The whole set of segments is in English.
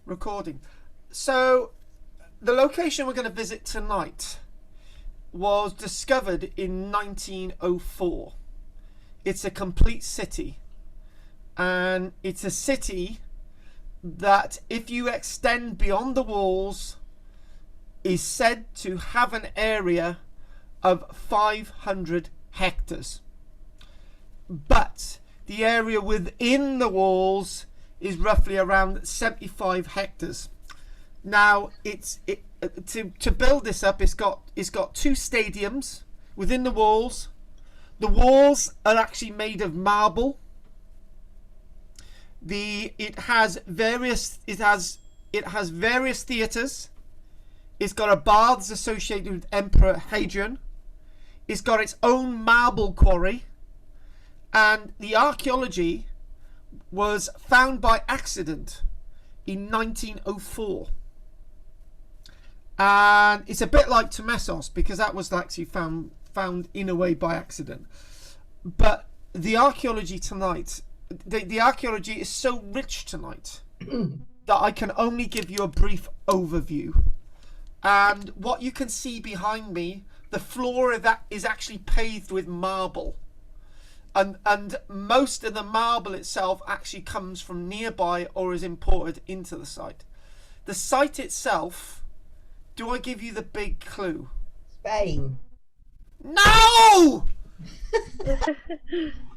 recording. So the location we're going to visit tonight was discovered in 1904. It's a complete city, and it's a city that, if you extend beyond the walls, is said to have an area of 500 hectares. But the area within the walls is roughly around 75 hectares. Now, to build this up, it's got 2 stadiums within the walls. The walls are actually made of marble. It has various theatres. It's got a baths associated with Emperor Hadrian. It's got its own marble quarry, and the archaeology was found by accident in 1904. And it's a bit like Temessos, because that was actually found in a way by accident. But the archaeology tonight, the archaeology is so rich tonight that I can only give you a brief overview. And what you can see behind me, the floor of that is actually paved with marble. And most of the marble itself actually comes from nearby or is imported into the site. The site itself, do I give you the big clue? Spain. No!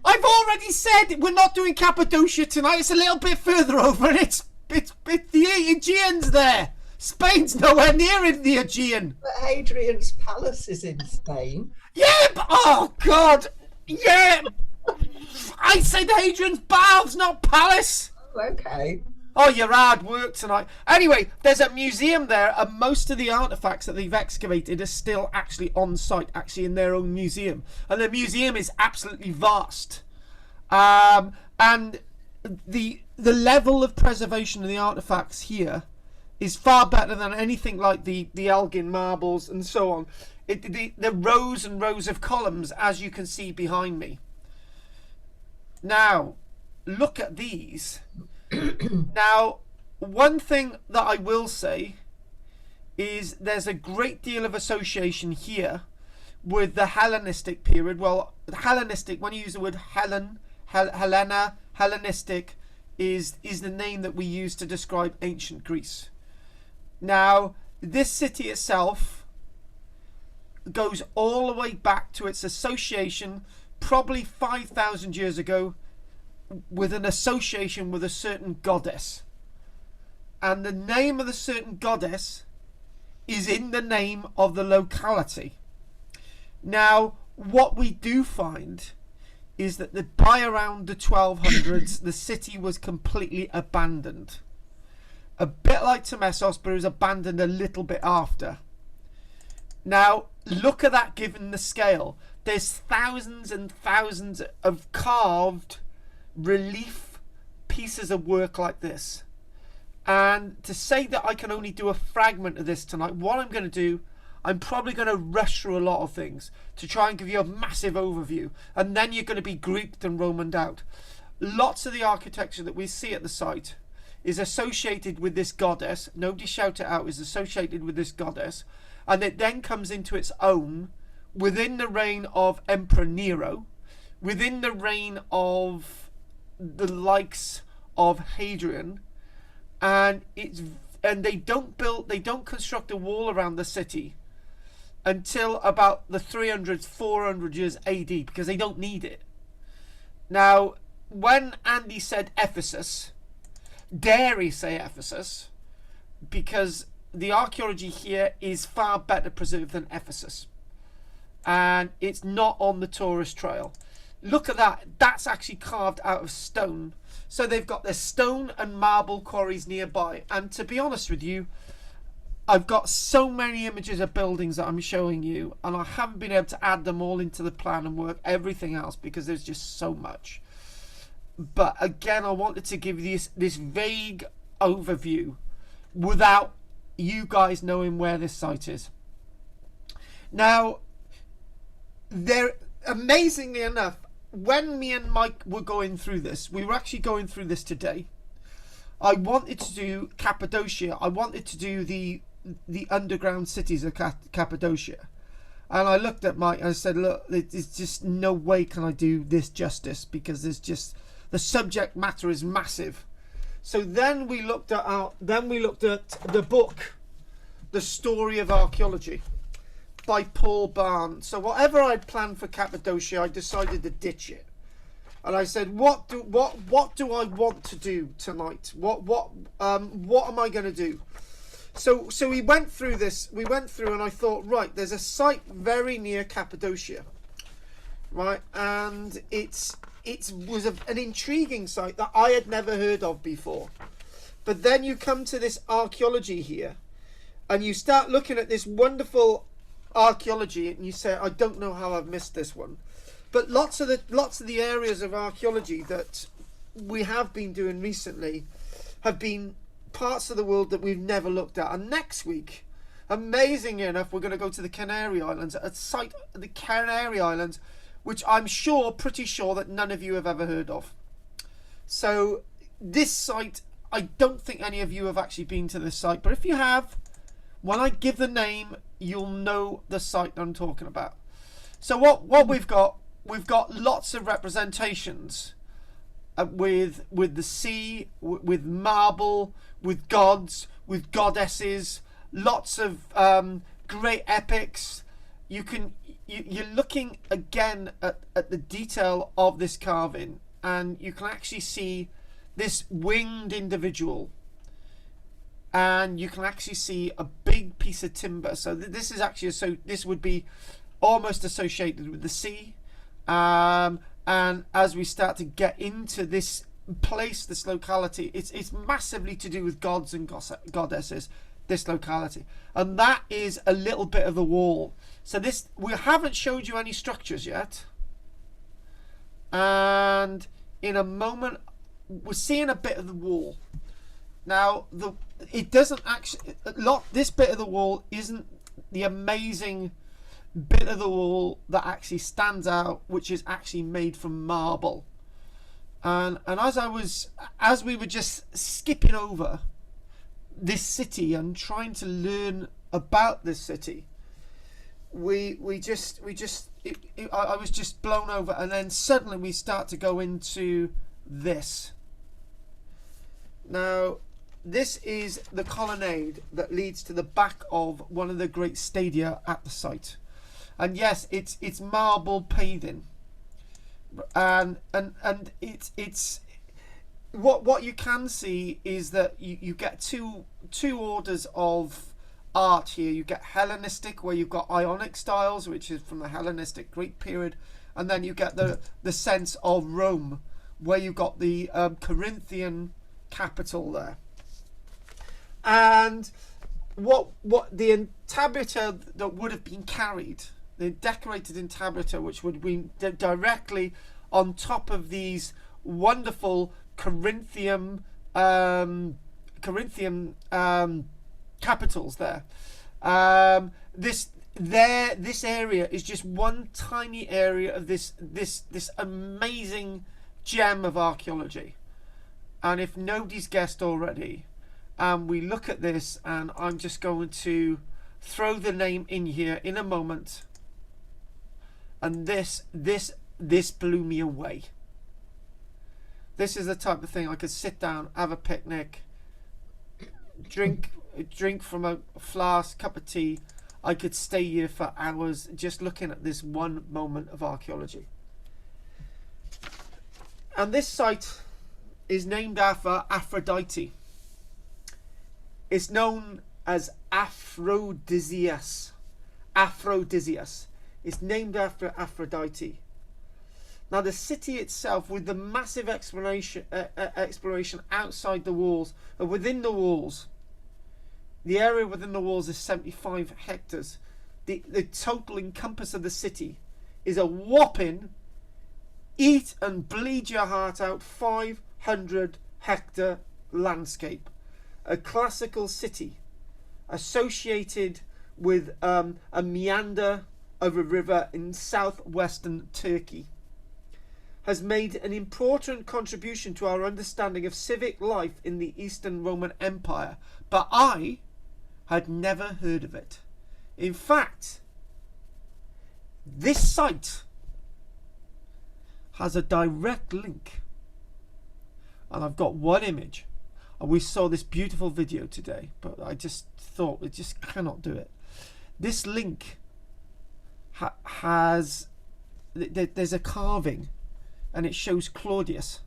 I've already said we're not doing Cappadocia tonight. It's a little bit further over, and it's the Aegean's there. Spain's nowhere near in the Aegean. But Hadrian's palace is in Spain. Yeah, but, oh God, yeah. I said Hadrian's Valves, not palace. Oh, okay. Oh, you're hard work tonight. Anyway, there's a museum there, and most of the artifacts that they've excavated are still actually on site, actually in their own museum. And the museum is absolutely vast. And the level of preservation of the artifacts here is far better than anything like the Elgin marbles and so on. The rows and rows of columns, as you can see behind me. Now, look at these. Now, one thing that I will say is there's a great deal of association here with the Hellenistic period. Well, Hellenistic, when you use the word Helena, Hellenistic is the name that we use to describe ancient Greece. Now, this city itself goes all the way back to its association, probably 5,000 years ago, with an association with a certain goddess. And the name of the certain goddess is in the name of the locality. Now, what we do find is that by around the 1200s, the city was completely abandoned. A bit like Temessos, but it was abandoned a little bit after. Now, look at that given the scale. There's thousands and thousands of carved relief pieces of work like this. And to say that I can only do a fragment of this tonight, what I'm going to do, I'm probably going to rush through a lot of things to try and give you a massive overview. And then you're going to be Greeked and Romaned out. Lots of the architecture that we see at the site is associated with this goddess. Nobody shout it out. Is associated with this goddess. And it then comes into its own within the reign of Emperor Nero, within the reign of the likes of Hadrian, and they don't construct a wall around the city until about the 300s, 400 years AD, because they don't need it. Now, when Andy said Ephesus, dare he say Ephesus, because the archaeology here is far better preserved than Ephesus, and it's not on the tourist trail. Look at that. That's actually carved out of stone. So they've got their stone and marble quarries nearby. And to be honest with you, I've got so many images of buildings that I'm showing you, and I haven't been able to add them all into the plan and work everything else because there's just so much. But again, I wanted to give you this vague overview without you guys knowing where this site is. Now, amazingly enough, when me and Mike were going through this, we were actually going through this today, I wanted to do Cappadocia. I wanted to do the underground cities of Cappadocia. And I looked at I said, look, there's just no way can I do this justice, because there's just, the subject matter is massive. So then we looked at the book, The Story of Archaeology, by Paul Barnes. So whatever I'd planned for Cappadocia, I decided to ditch it. And I said, what do I want to do tonight? What am I going to do? So we went through this. We went through, and I thought, right, there's a site very near Cappadocia, right, and it was an intriguing site that I had never heard of before. But then you come to this archaeology here, and you start looking at this wonderful archaeology, and you say, I don't know how I've missed this one. But lots of the areas of archaeology that we have been doing recently have been parts of the world that we've never looked at. And next week, amazingly enough, we're going to go to the Canary Islands, a site, the Canary Islands, which I'm pretty sure that none of you have ever heard of. So this site, I don't think any of you have actually been to this site, but if you have, when I give the name, you'll know the site that I'm talking about. So what we've got lots of representations with the sea, with marble, with gods, with goddesses, lots of great epics. You're looking again at the detail of this carving, and you can actually see this winged individual, and you can actually see a big piece of timber. So this is actually, this would be almost associated with the sea. And as we start to get into this place, this locality, it's massively to do with gods and goddesses, this locality. And that is a little bit of the wall. So we haven't showed you any structures yet. And in a moment, we're seeing a bit of the wall. Now, it doesn't actually, this bit of the wall isn't the amazing bit of the wall that actually stands out, which is actually made from marble. And as we were just skipping over this city and trying to learn about this city, I was just blown over. And then suddenly we start to go into this. Now, this is the colonnade that leads to the back of one of the great stadia at the site. And yes, it's marble paving, and it's what you can see is that you get two orders of art here. You get Hellenistic, where you've got Ionic styles, which is from the Hellenistic Greek period, and then you get the sense of Rome, where you've got the Corinthian capital there. And what the entablature that would have been carried, the decorated entablature, which would be directly on top of these wonderful Corinthian capitals there. This area is just one tiny area of this amazing gem of archaeology. And if nobody's guessed already, we look at this, and I'm just going to throw the name in here in a moment. And this blew me away. This is the type of thing I could sit down, have a picnic, drink from a flask, cup of tea. I could stay here for hours just looking at this one moment of archaeology. And this site is named after Aphrodite. It's known as Aphrodisias. Aphrodisias. It's named after Aphrodite. Now, the city itself, with the massive exploration outside the walls, or within the walls, the area within the walls is 75 hectares. The total encompass of the city is a whopping, eat and bleed your heart out, 500 hectare landscape. A classical city associated with a meander of a river in southwestern Turkey. has made an important contribution to our understanding of civic life in the Eastern Roman Empire, but I had never heard of it. In fact, this site has a direct link, and I've got one image, and we saw this beautiful video today, but I just thought we just cannot do it. This link there's a carving, and it shows Claudius,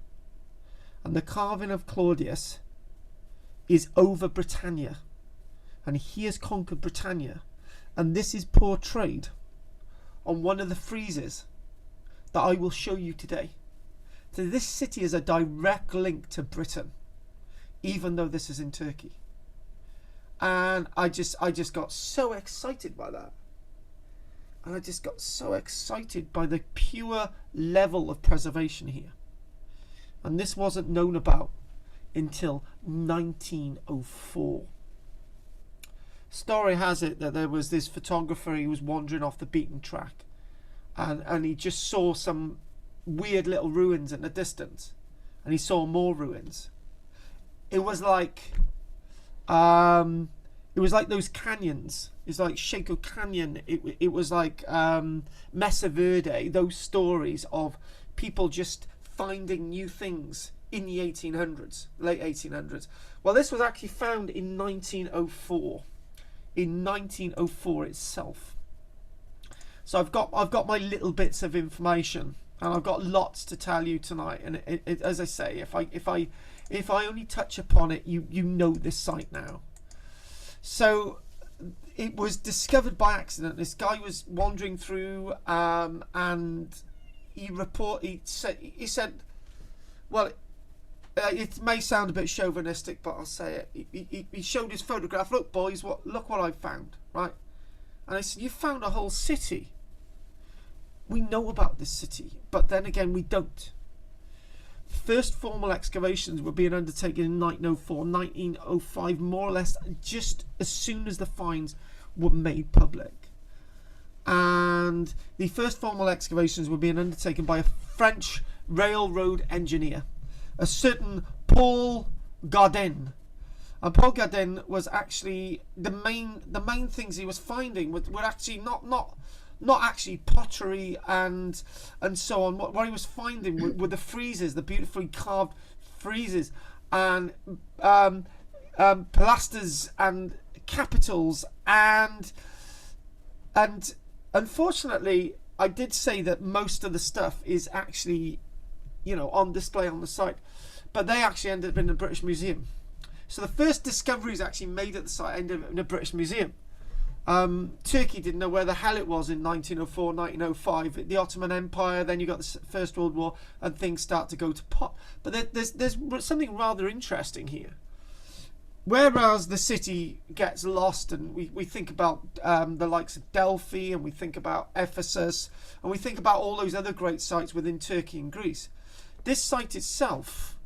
and the carving of Claudius is over Britannia, and he has conquered Britannia, and this is portrayed on one of the friezes that I will show you today. So this city is a direct link to Britain, even though this is in Turkey. And I just got so excited by that. And I just got so excited by the pure level of preservation here. And this wasn't known about until 1904. Story has it that there was this photographer, he was wandering off the beaten track, and he just saw some weird little ruins in the distance, and he saw more ruins. It was like those canyons. It's like Shaco Canyon. It was like Mesa Verde. Those stories of people just finding new things in the 1800s, late 1800s. Well, this was actually found in 1904. In 1904 itself. So I've got my little bits of information, and I've got lots to tell you tonight. And as I say, if I only touch upon it, you know this site now. So it was discovered by accident. This guy was wandering through, and he said, well, it may sound a bit chauvinistic, but I'll say it. He showed his photograph. Look, boys, look what I found, right? And I said, you found a whole city. We know about this city, but then again, we don't. First formal excavations were being undertaken in 1904, 1905, more or less, just as soon as the finds were made public. And the first formal excavations were being undertaken by a French railroad engineer, a certain Paul Gardin. And Paul Gardin was actually the main things he was finding were actually not actually pottery and so on. What he was finding were the friezes, the beautifully carved friezes, and pilasters and capitals, and unfortunately, I did say that most of the stuff is actually, on display on the site, but they actually ended up in the British Museum. So the first discoveries actually made at the site ended up in the British Museum. Turkey didn't know where the hell it was in 1904, 1905. The Ottoman Empire, then you got the First World War, and things start to go to pot. But there's something rather interesting here. Whereas the city gets lost, and we think about the likes of Delphi, and we think about Ephesus, and we think about all those other great sites within Turkey and Greece, this site itself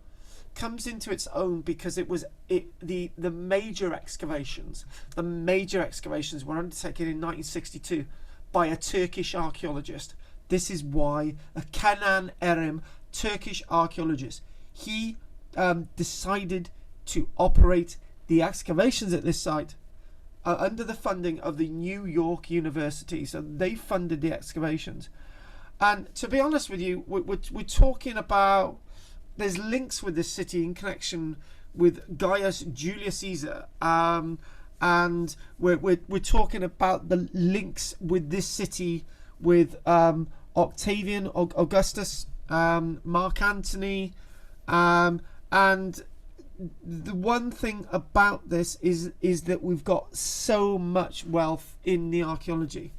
comes into its own because the major excavations were undertaken in 1962 by a Turkish archaeologist. This is why a Kenan Erim, Turkish archaeologist, he decided to operate the excavations at this site under the funding of the New York University. So they funded the excavations. And to be honest with you, we're talking about, there's links with this city in connection with Gaius Julius Caesar, and we're talking about the links with this city with Octavian, Augustus, Mark Antony, and the one thing about this is that we've got so much wealth in the archaeology.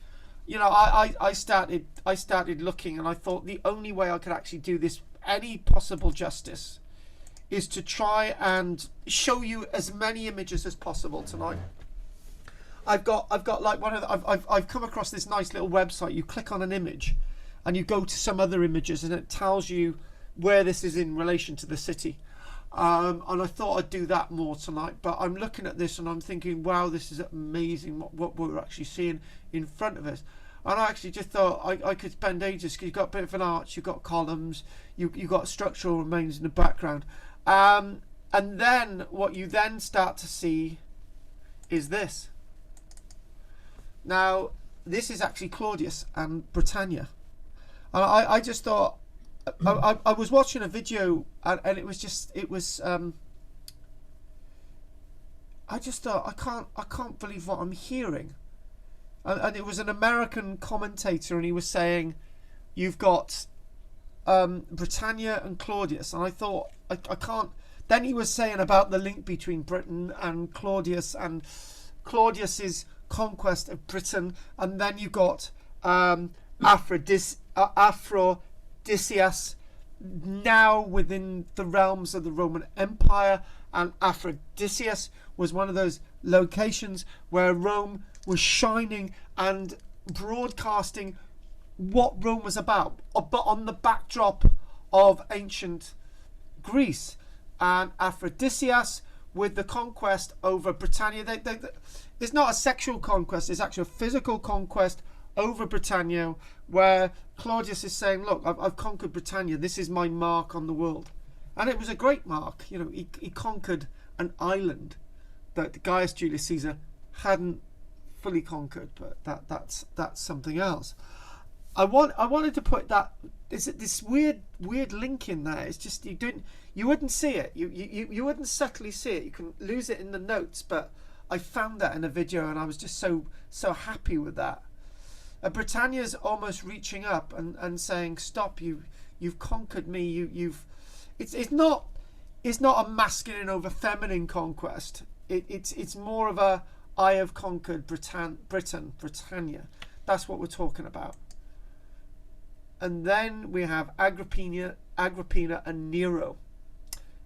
I started looking, and I thought the only way I could actually do this any possible justice is to try and show you as many images as possible tonight. I've got like I've come across this nice little website. You click on an image and you go to some other images, and it tells you where this is in relation to the city. And I thought I'd do that more tonight, but I'm looking at this and I'm thinking, wow, this is amazing what we're actually seeing in front of us. And I actually just thought I could spend ages, because you've got a bit of an arch, you've got columns, you've got structural remains in the background. And then what you then start to see is this. Now, this is actually Claudius and Britannia. And I just thought, I was watching a video, and it was just, I just thought, I can't believe what I'm hearing. And it was an American commentator, and he was saying, you've got Britannia and Claudius. And I thought, I can't. Then he was saying about the link between Britain and Claudius's conquest of Britain. And then you got Aphrodisias, now within the realms of the Roman Empire. And Aphrodisias was one of those locations where Rome was shining and broadcasting what Rome was about, but on the backdrop of ancient Greece. And Aphrodisias, with the conquest over Britannia, it's not a sexual conquest, it's actually a physical conquest over Britannia, where Claudius is saying, look, I've conquered Britannia, this is my mark on the world. And it was a great mark. You know, he conquered an island that Gaius Julius Caesar hadn't fully conquered, but that's something else. I wanted to put that this weird link in there. It's just you wouldn't see it. You wouldn't subtly see it. You can lose it in the notes, but I found that in a video, and I was just so happy with that. Britannia's almost reaching up and saying, stop, you've conquered me. It's not a masculine over feminine conquest. It's more of a, I have conquered Britannia. That's what we're talking about. And then we have Agrippina and Nero.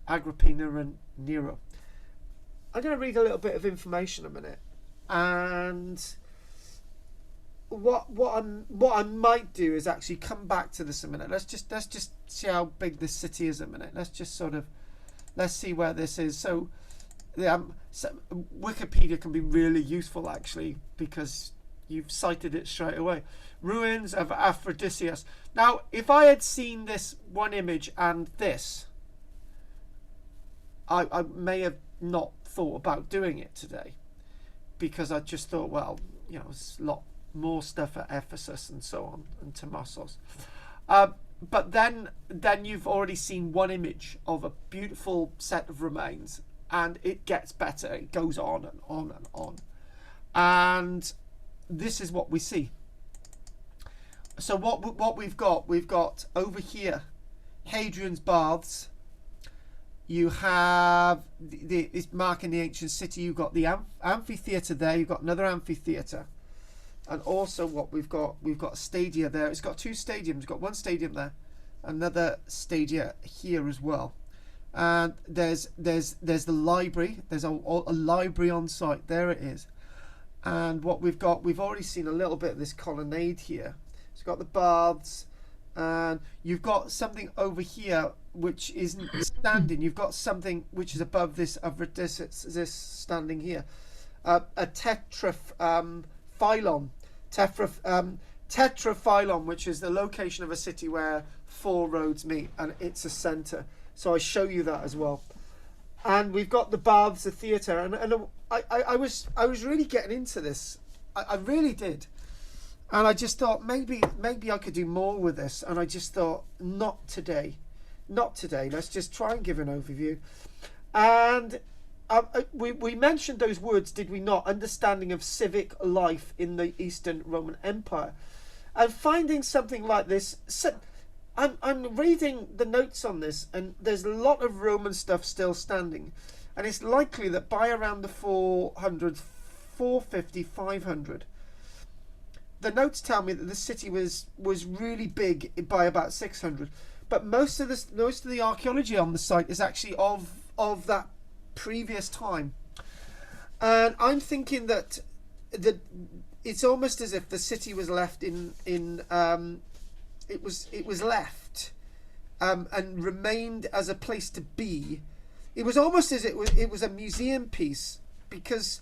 Agrippina and Nero. I'm going to read a little bit of information a minute, and what I might do is actually come back to this a minute. Let's just see how big this city is a minute. Let's see where this is. So Wikipedia can be really useful, actually, because you've cited it straight away. Ruins of Aphrodisias. Now, if I had seen this one image and this, I may have not thought about doing it today, because I just thought, well, you know, there's a lot more stuff at Ephesus and so on, and Tomassos. But then you've already seen one image of a beautiful set of remains, and it gets better. It goes on and on and on. And this is what we see. So what we've got over here, Hadrian's Baths. You have this mark in the ancient city. You've got the amphitheatre there. You've got another amphitheatre. And also what we've got a stadia there. It's got two stadiums. We've got one stadium there, another stadia here as well. And there's the library. There's a library on site. There it is. And what we've already seen a little bit of this colonnade here. It's got the baths, and you've got something over here which isn't standing. You've got something which is above this this standing here. A tetraphyllon, which is the location of a city where four roads meet, and it's a centre. So I show you that as well. And we've got the baths, the theatre, and I was really getting into this. I really did. And I just thought maybe I could do more with this. And I just thought, not today. Let's just try and give an overview. And we mentioned those words, did we not? Understanding of civic life in the Eastern Roman Empire. And finding something like this, I'm reading the notes on this, and there's a lot of Roman stuff still standing. And it's likely that by around the 400, 450, 500, the notes tell me that the city was really big by about 600. But most of the archaeology on the site is actually of that previous time. And I'm thinking that it's almost as if the city was left it was left and remained as a place to be. It was almost as it was a museum piece, because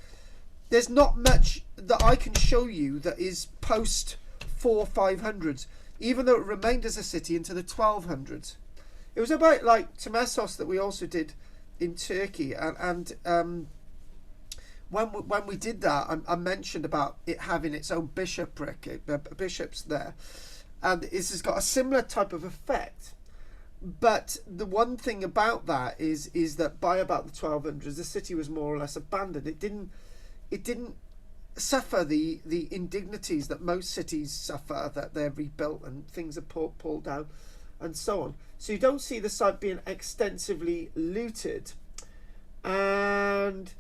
there's not much that I can show you that is post 500s, even though it remained as a city into the 1200s. It was about like Temessos that we also did in Turkey, and when we did that, I mentioned about it having its own bishopric, bishops there, and this has got a similar type of effect. But the one thing about that is that by about the 1200s, the city was more or less abandoned. It didn't suffer the indignities that most cities suffer, that they're rebuilt and things are pulled down and so on. So you don't see the site being extensively looted. And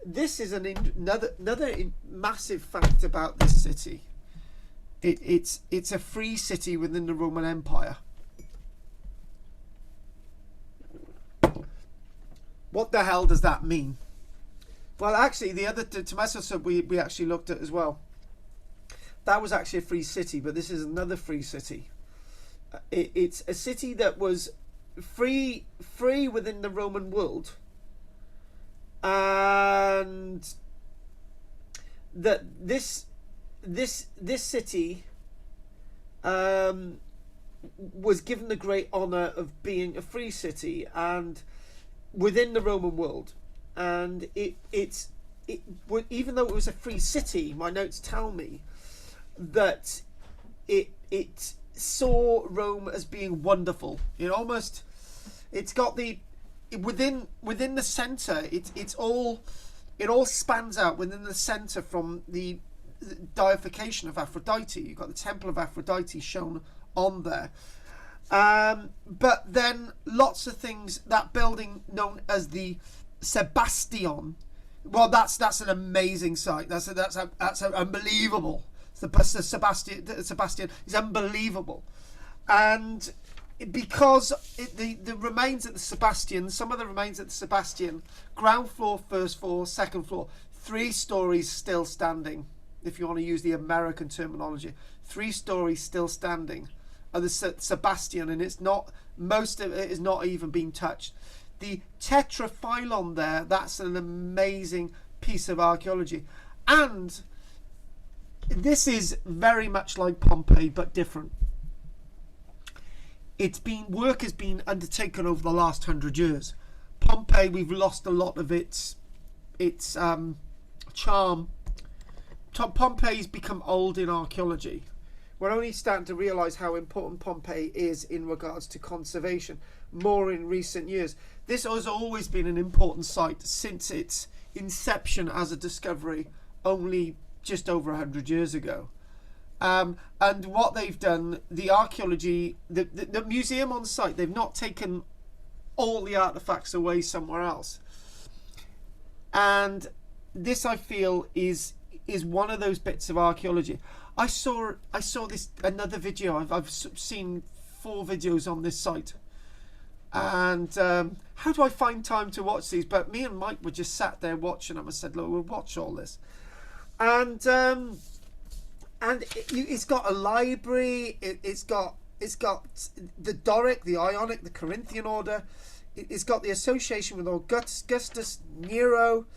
this is another massive fact about this city. It's a free city within the Roman Empire. What the hell does that mean? Well, actually, the other Temessos we actually looked at as well. That was actually a free city, but this is another free city. It's a city that was free within the Roman world, and that this city was given the great honor of being a free city and within the Roman world. And even though it was a free city, my notes tell me that it saw Rome as being wonderful. It's got the within the center. It all spans out within the center from the deification of Aphrodite. You've got the temple of Aphrodite shown on there. But then lots of things. That building known as the Sebastion. Well, that's an amazing site. That's unbelievable. The Sebastian is unbelievable, and because the remains at the Sebastian, some of the remains at the Sebastian, ground floor, first floor, second floor, 3 stories still standing. If you want to use the American terminology, 3 stories still standing. The Sebastian, and it's not, most of it is not even being touched. The tetraphyllon there, that's an amazing piece of archaeology. And this is very much like Pompeii, but different. Work has been undertaken over the last 100 years. Pompeii, we've lost a lot of its charm. Pompeii's become old in archaeology. We're only starting to realise how important Pompeii is in regards to conservation more in recent years. This has always been an important site since its inception as a discovery only just over 100 years ago. And what they've done, the archaeology, the museum on site, they've not taken all the artefacts away somewhere else. And this, I feel, is one of those bits of archaeology. I saw this another video. I've seen 4 videos on this site, and how do I find time to watch these? But me and Mike were just sat there watching them. I said, "Look, we'll watch all this," and it's got a library. It's got the Doric, the Ionic, the Corinthian order. It's got the association with Augustus, Nero.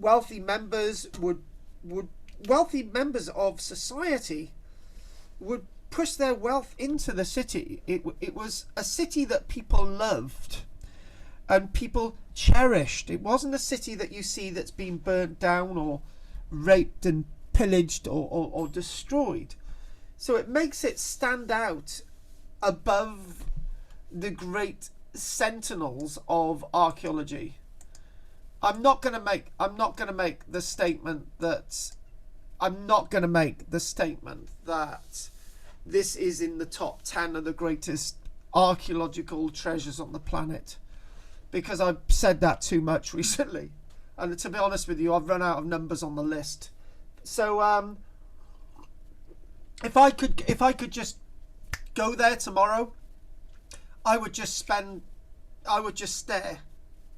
Wealthy members wealthy members of society would push their wealth into the city. It was a city that people loved and people cherished. It wasn't a city that you see that's been burnt down or raped and pillaged or destroyed. So it makes it stand out above the great sentinels of archaeology. I'm not going to make the statement that this is in the top 10 of the greatest archaeological treasures on the planet, because I've said that too much recently, and to be honest with you, I've run out of numbers on the list. So if I could just go there tomorrow, I would just stare.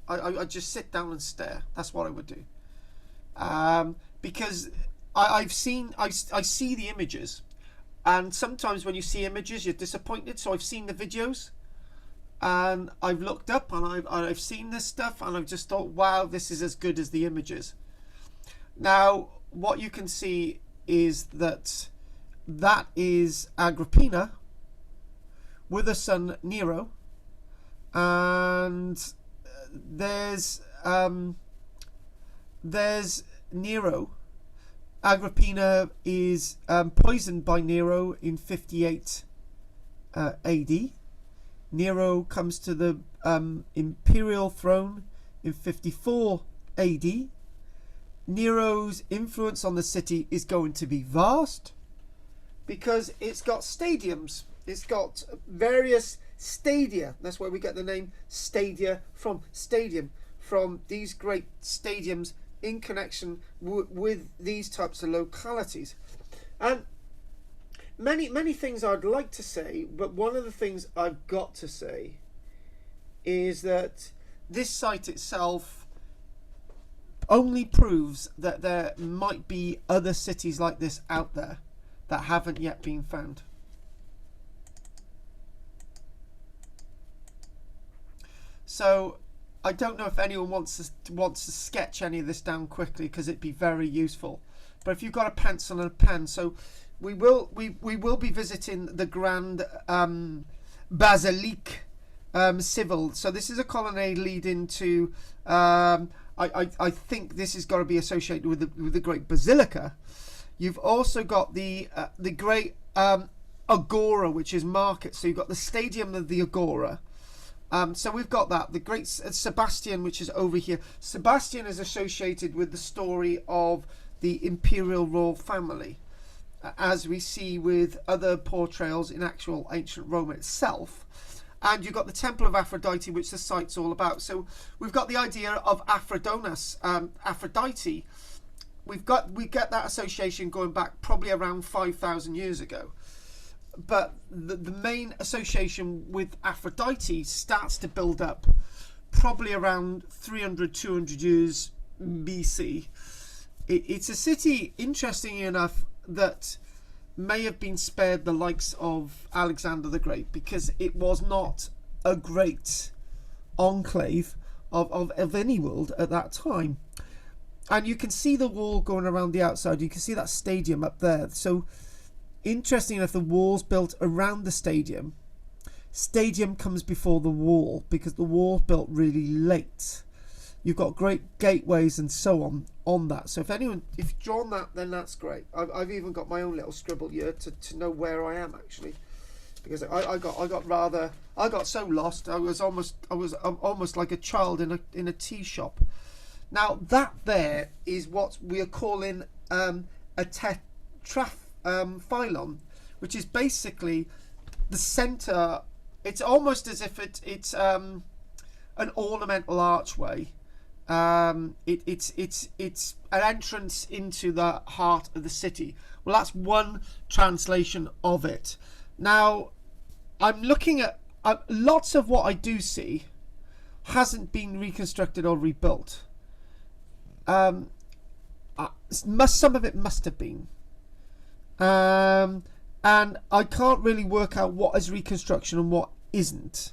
I'd just sit down and stare. That's what I would do, because I see the images, and sometimes when you see images you're disappointed. So I've seen the videos and I've looked up and I've seen this stuff and I've just thought, wow, this is as good as the images. Now what you can see is that that is Agrippina with her son Nero, and there's Nero. Agrippina is poisoned by Nero in 58 AD. Nero comes to the imperial throne in 54 AD. Nero's influence on the city is going to be vast because it's got stadiums. It's got various stadia. That's where we get the name stadia from. Stadium, from these great stadiums in connection with these types of localities. And many things I'd like to say, but one of the things I've got to say is that this site itself only proves that there might be other cities like this out there that haven't yet been found. So I don't know if anyone wants to sketch any of this down quickly, because it'd be very useful. But if you've got a pencil and a pen, so we will be visiting the Grand Basilique Civil. So this is a colonnade leading to I think this has got to be associated with the Great Basilica. You've also got the Great Agora, which is market. So you've got the Stadium of the Agora. So we've got that. The Great Sebastian, which is over here. Sebastian is associated with the story of the imperial royal family, as we see with other portrayals in actual ancient Rome itself. And you've got the Temple of Aphrodite, which the site's all about. So we've got the idea of Aphrodite. We get that association going back probably around 5,000 years ago. But the main association with Aphrodite starts to build up probably around 300, 200 years BC. It's a city, interestingly enough, that may have been spared the likes of Alexander the Great, because it was not a great enclave of any world at that time. And you can see the wall going around the outside. You can see that stadium up there. So interesting enough, the wall's built around the stadium. Stadium comes before the wall because the wall's built really late. You've got great gateways and so on that. So if you've drawn that, then that's great. I've even got my own little scribble here to know where I am actually, because I got so lost. I was almost like a child in a tea shop. Now that there is what we are calling a tetraphylon, which is basically the center. It's almost as if it's an ornamental archway. It's an entrance into the heart of the city. Well, that's one translation of it. Now, I'm looking at lots of what I do see hasn't been reconstructed or rebuilt. Some of it must have been. And I can't really work out what is reconstruction and what isn't.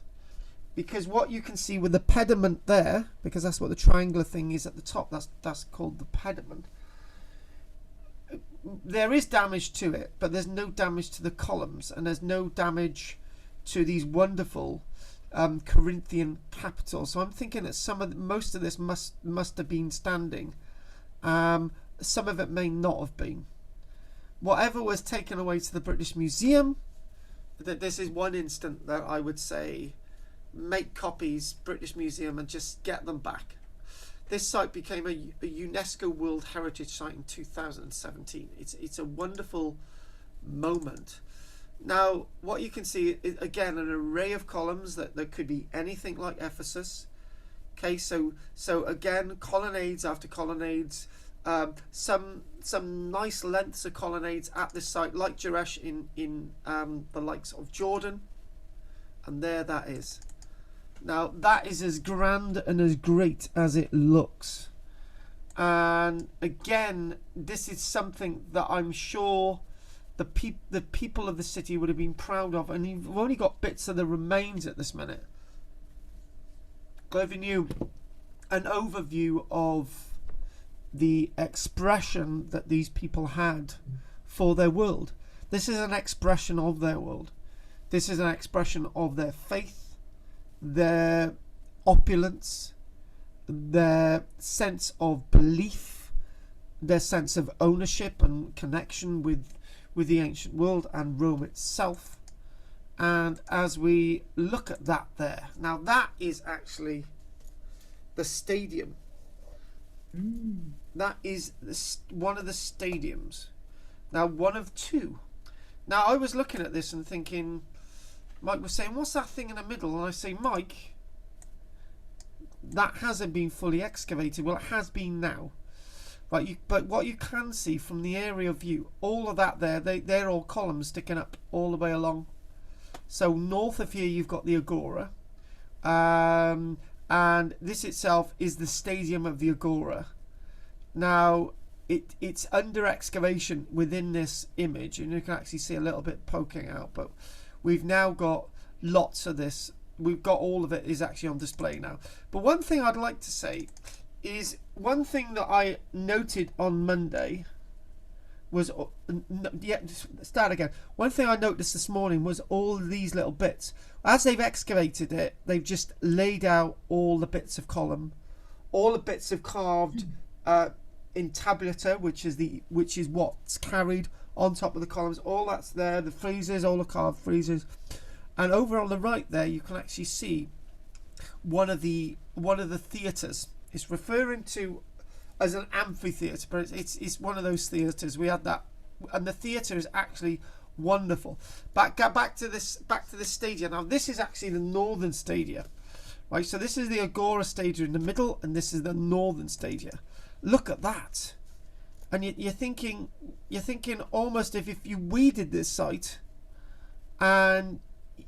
Because what you can see with the pediment there, because that's what the triangular thing is at the top, that's called the pediment. There is damage to it, but there's no damage to the columns, and there's no damage to these wonderful Corinthian capitals. So I'm thinking that most of this must have been standing. Some of it may not have been. Whatever was taken away to the British Museum, this is one instant that I would say, make copies, British Museum, and just get them back. This site became a UNESCO World Heritage Site in 2017. It's a wonderful moment. Now, what you can see is, again, an array of columns that could be anything like Ephesus. Okay, so again, colonnades after colonnades. Some nice lengths of colonnades at this site, like Jerash in the likes of Jordan. And there that is. Now that is as grand and as great as it looks. And again, this is something that I'm sure the people of the city would have been proud of. And you've only got bits of the remains at this minute. Giving you an overview of the expression that these people had for their world. This is an expression of their world. This is an expression of their faith, their opulence, their sense of belief, their sense of ownership and connection with the ancient world and Rome itself. And as we look at that there, now that is actually the stadium. That is one of the stadiums. Now, one of two. Now, I was looking at this and thinking, Mike was saying, what's that thing in the middle? And I say, Mike, that hasn't been fully excavated. Well, it has been now. But what you can see from the area view, all of that there, they're all columns sticking up all the way along. So north of here, you've got the Agora. And this itself is the stadium of the Agora. Now, it's under excavation within this image, and you can actually see a little bit poking out, but we've now got lots of this. We've got all of it is actually on display now. But one thing I'd like to say is, one thing that I noted on Monday was, start again. One thing I noticed this morning was all these little bits. As they've excavated it, they've just laid out all the bits of column, all the bits of carved entablature, which is what's carried on top of the columns. All that's there, the friezes, all the carved friezes. And over on the right there, you can actually see one of the theatres. It's referring to as an amphitheatre, but it's one of those theatres. We had that, and the theatre is actually wonderful. Back to this stadium. Now, this is actually the northern stadia, right? So this is the Agora stadia in the middle, and this is the northern stadia. Look at that, and you're thinking almost if you weeded this site, and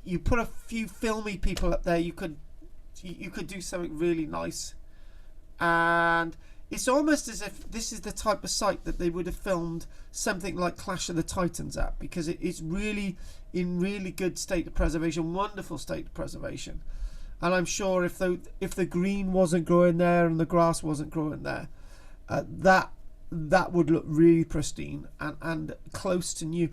you put a few filmy people up there, you could do something really nice. And it's almost as if this is the type of site that they would have filmed something like Clash of the Titans at, because it's really in really good state of preservation, wonderful state of preservation. And I'm sure if the green wasn't growing there and the grass wasn't growing there, that would look really pristine and close to new.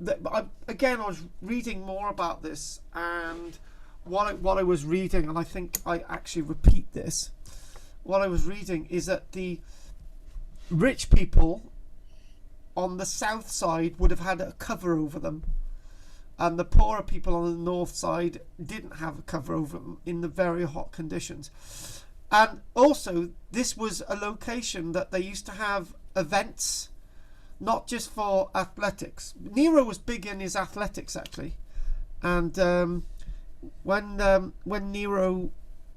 I was reading more about this, and what I was reading, and I think I actually repeat this, what I was reading is that the rich people on the south side would have had a cover over them, and the poorer people on the north side didn't have a cover over them in the very hot conditions. And also, this was a location that they used to have events, not just for athletics. Nero was big in his athletics, actually, and when Nero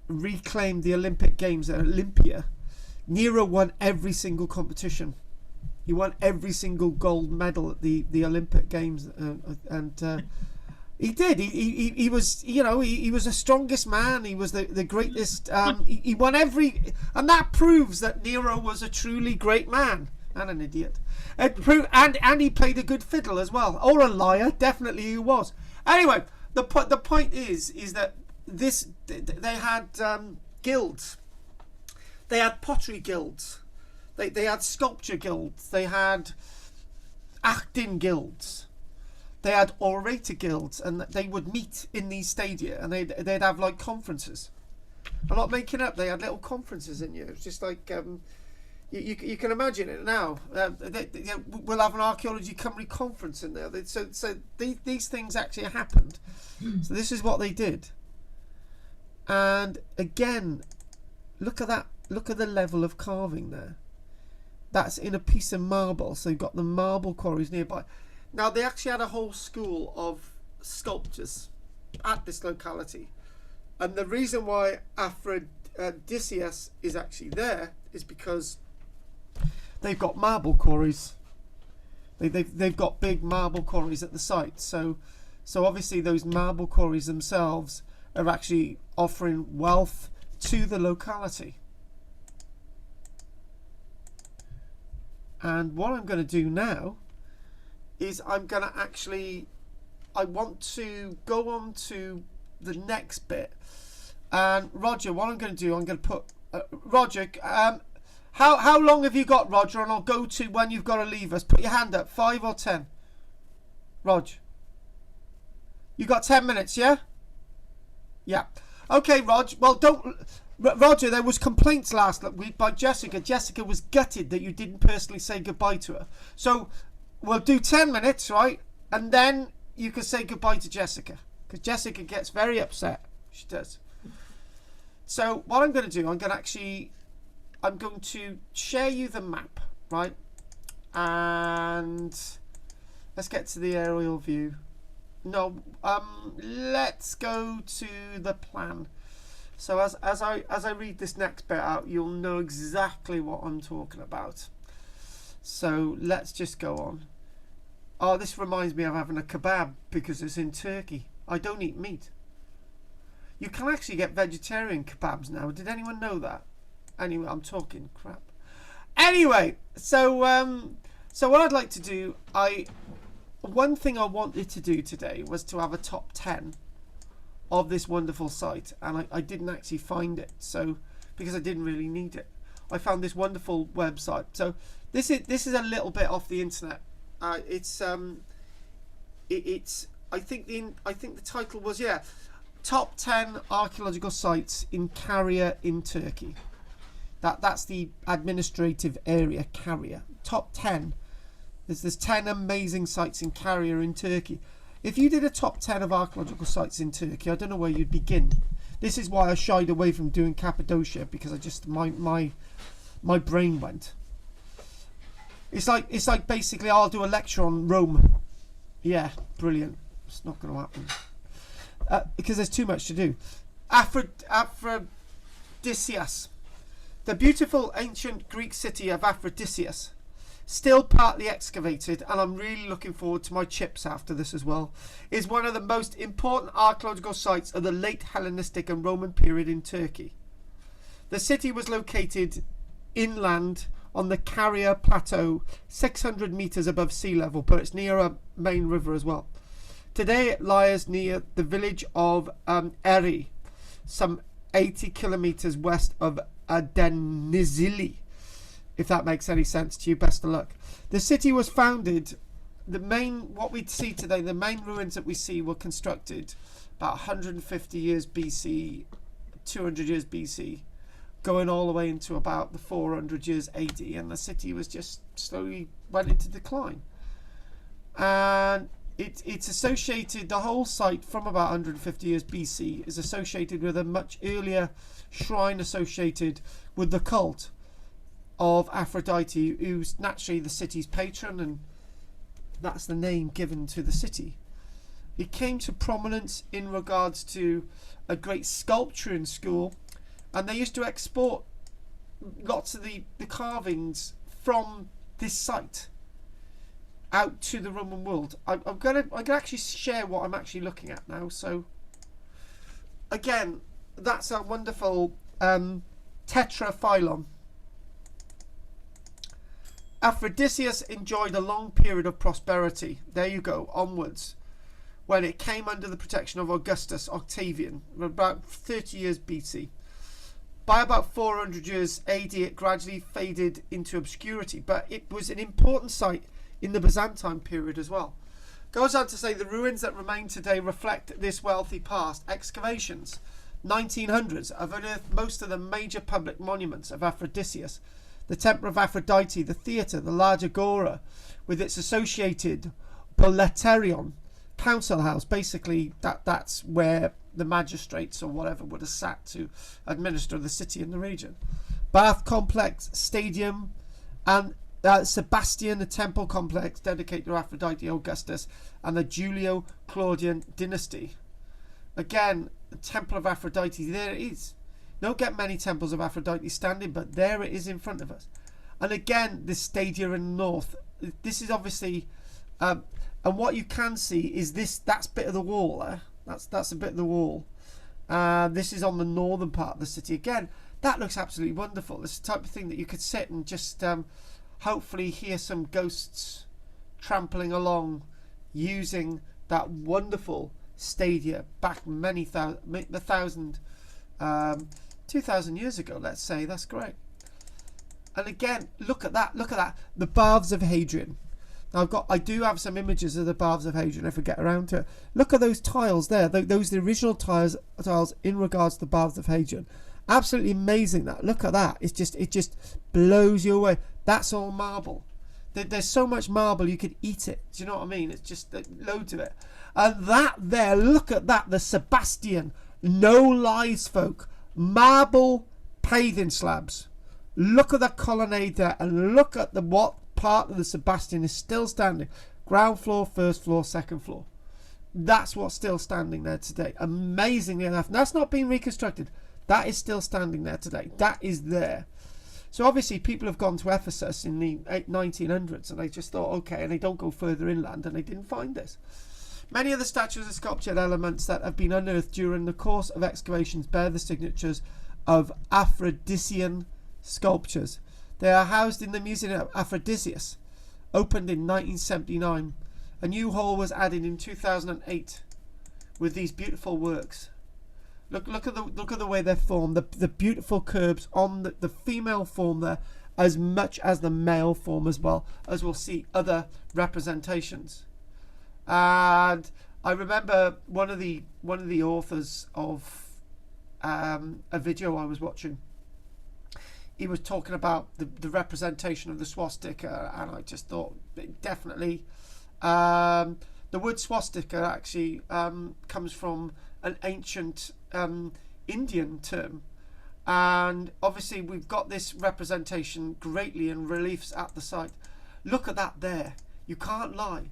reclaimed the Olympic Games at Olympia, Nero won every single competition. He won every single gold medal at the Olympic Games, and he did. He was, he was the strongest man. He was the greatest. He won every, and that proves that Nero was a truly great man and an idiot. And he played a good fiddle as well, or a liar. Definitely he was. Anyway, the point is that they had guilds. They had pottery guilds. They had sculpture guilds. They had acting guilds. They had orator guilds, and they would meet in these stadia, and they'd have like conferences. I'm not making up. They had little conferences in here. It's just like you can imagine it now. We'll have an archaeology company conference in there. So these things actually happened. So this is what they did. And again, look at that. Look at the level of carving there. That's in a piece of marble. So you've got the marble quarries nearby. Now, they actually had a whole school of sculptors at this locality. And the reason why Aphrodisias is actually there is because they've got marble quarries. They've got big marble quarries at the site. So obviously those marble quarries themselves are actually offering wealth to the locality. And what I'm going to do now is I want to go on to the next bit. And Roger, what I'm going to do, I'm going to put Roger. How long have you got, Roger? And I'll go to when you've got to leave us. Put your hand up. 5 or 10. Rog? You got 10 minutes, yeah? Yeah. Okay, Rog. Well, Roger, there was complaints last week by Jessica. Jessica was gutted that you didn't personally say goodbye to her. So we'll do 10 minutes, right? And then you can say goodbye to Jessica. Because Jessica gets very upset. She does. So what I'm going to do, I'm going to share you the map, right? And let's get to the aerial view. No, let's go to the plan. So as I read this next bit out, you'll know exactly what I'm talking about. So let's just go on. Oh, this reminds me of having a kebab because it's in Turkey. I don't eat meat. You can actually get vegetarian kebabs now. Did anyone know that? Anyway, I'm talking crap. Anyway, so what I'd like to do, one thing I wanted to do today was to have a top 10 of this wonderful site, and I didn't actually find it, so because I didn't really need it. I found this wonderful website. So this is a little bit off the internet. It's I think the title was top 10 archaeological sites in Caria in Turkey. That's the administrative area, Caria. Top 10. There's 10 amazing sites in Caria in Turkey. If you did a top 10 of archaeological sites in Turkey, I don't know where you'd begin. This is why I shied away from doing Cappadocia, because I just my brain went. It's like basically I'll do a lecture on Rome. Yeah, brilliant. It's not going to happen because there's too much to do. Aphrodisias, the beautiful ancient Greek city of Aphrodisias, still partly excavated, and I'm really looking forward to my chips after this as well, is one of the most important archaeological sites of the late Hellenistic and Roman period in Turkey. The city was located inland on the Caria Plateau, 600 metres above sea level, but it's near a main river as well. Today it lies near the village of Eri, some 80 kilometres west of Denizli. If that makes any sense to you, best of luck. The city was founded, what we see today, the main ruins that we see were constructed about 150 years BC, 200 years BC, going all the way into about the 400 years AD, and the city was just slowly went into decline. And it's associated, the whole site from about 150 years BC is associated with a much earlier shrine associated with the cult of Aphrodite, who's naturally the city's patron, and that's the name given to the city. It came to prominence in regards to a great sculpturing school, and they used to export lots of the carvings from this site out to the Roman world. I'm gonna actually share what I'm actually looking at now. So again, that's a wonderful tetraphyllon. Aphrodisias enjoyed a long period of prosperity. There you go, onwards, when it came under the protection of Augustus Octavian, about 30 years BC. By about 400 years AD, it gradually faded into obscurity, but it was an important site in the Byzantine period as well. Goes on to say the ruins that remain today reflect this wealthy past. Excavations, 1900s, have unearthed most of the major public monuments of Aphrodisias. The Temple of Aphrodite, the theatre, the large Agora, with its associated Boleterion, council house. Basically, that's where the magistrates or whatever would have sat to administer the city and the region. Bath complex, stadium, and Sebastian, the temple complex dedicated to Aphrodite Augustus and the Julio-Claudian dynasty. Again, the Temple of Aphrodite, there it is. Don't get many temples of Aphrodite standing, but there it is in front of us. And again, this stadia in the north. This is obviously, and what you can see is that's a bit of the wall there. That's a bit of the wall. This is on the northern part of the city. Again, that looks absolutely wonderful. It's the type of thing that you could sit and just hopefully hear some ghosts trampling along using that wonderful stadia back many thousand, 2,000 years ago, let's say. That's great. And again, look at that. The Baths of Hadrian. I do have some images of the Baths of Hadrian if we get around to it. Look at those tiles there. Those are the original tiles in regards to the Baths of Hadrian. Absolutely amazing. That. Look at that. It just blows you away. That's all marble. There's so much marble you could eat it. Do you know what I mean? It's just loads of it. And that there, look at that. The Sebastian. No lies, folk. Marble paving slabs. Look at the colonnade there, and look at what part of the Sebastian is still standing. Ground floor, first floor, second floor. That's what's still standing there today. Amazingly enough. That's not been reconstructed. That is still standing there today. That is there. So obviously people have gone to Ephesus in the 1900s and they just thought, okay, and they don't go further inland, and they didn't find this. Many of the statues and sculptured elements that have been unearthed during the course of excavations bear the signatures of Aphrodisian sculptures. They are housed in the Museum of Aphrodisias, opened in 1979. A new hall was added in 2008 with these beautiful works. Look at the way they're formed. The beautiful curves on the female form there, as much as the male form as well, as we'll see other representations. And I remember one of the authors of a video I was watching. He was talking about the representation of the swastika, and I just thought definitely the word swastika actually comes from an ancient Indian term, and obviously we've got this representation greatly in reliefs at the site. Look at that there. You can't lie.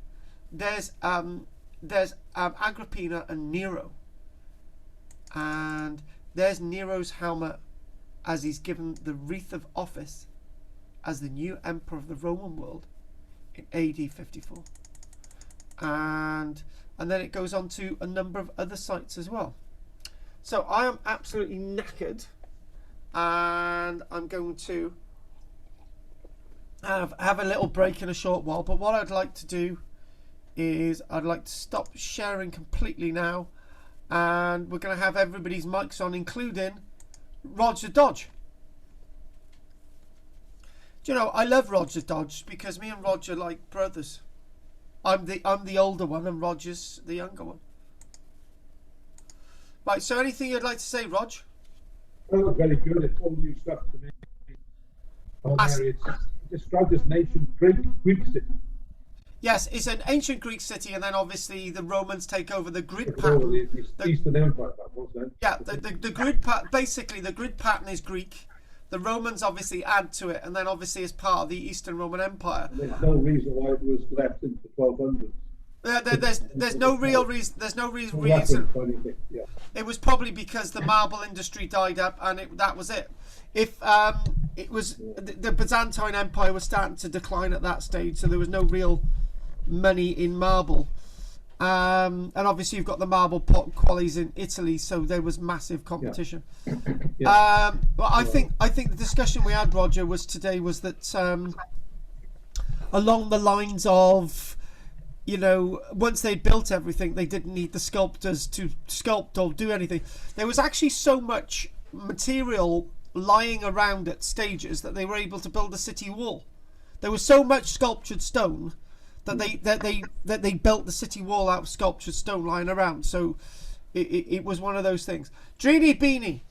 There's Agrippina and Nero, and there's Nero's helmet as he's given the wreath of office as the new emperor of the Roman world in AD 54. And then it goes on to a number of other sites as well. So I am absolutely knackered, and I'm going to have a little break in a short while. But what I'd like to do is I'd like to stop sharing completely now, and we're going to have everybody's mics on, including Roger Dodge. Do you know, I love Roger Dodge because me and Roger are like brothers. I'm the older one and Roger's the younger one. Right, so anything you'd like to say, Rog? Oh, very good. It's all new stuff to me. It's described as an ancient Greek city. Yes, it's an ancient Greek city, and then obviously the Romans take over the grid It's pattern. all the Eastern Empire, that was then. Yeah, the grid basically the grid pattern is Greek. The Romans obviously add to it, and then obviously as part of the Eastern Roman Empire. And there's no reason why it was left into the 1200s. There's no real reason. There's no reason. Yeah. It was probably because the marble industry died up, and that was it. If it was the Byzantine Empire was starting to decline at that stage, so there was no real money in marble. And obviously you've got the marble pot quarries in Italy, so there was massive competition. Yeah. But I think the discussion we had, Roger, was that along the lines of, you know, once they built everything, they didn't need the sculptors to sculpt or do anything. There was actually so much material lying around at stages that they were able to build a city wall. There was so much sculptured stone that they built the city wall out of sculptured stone lying around. So it was one of those things. Dreeny Beanie.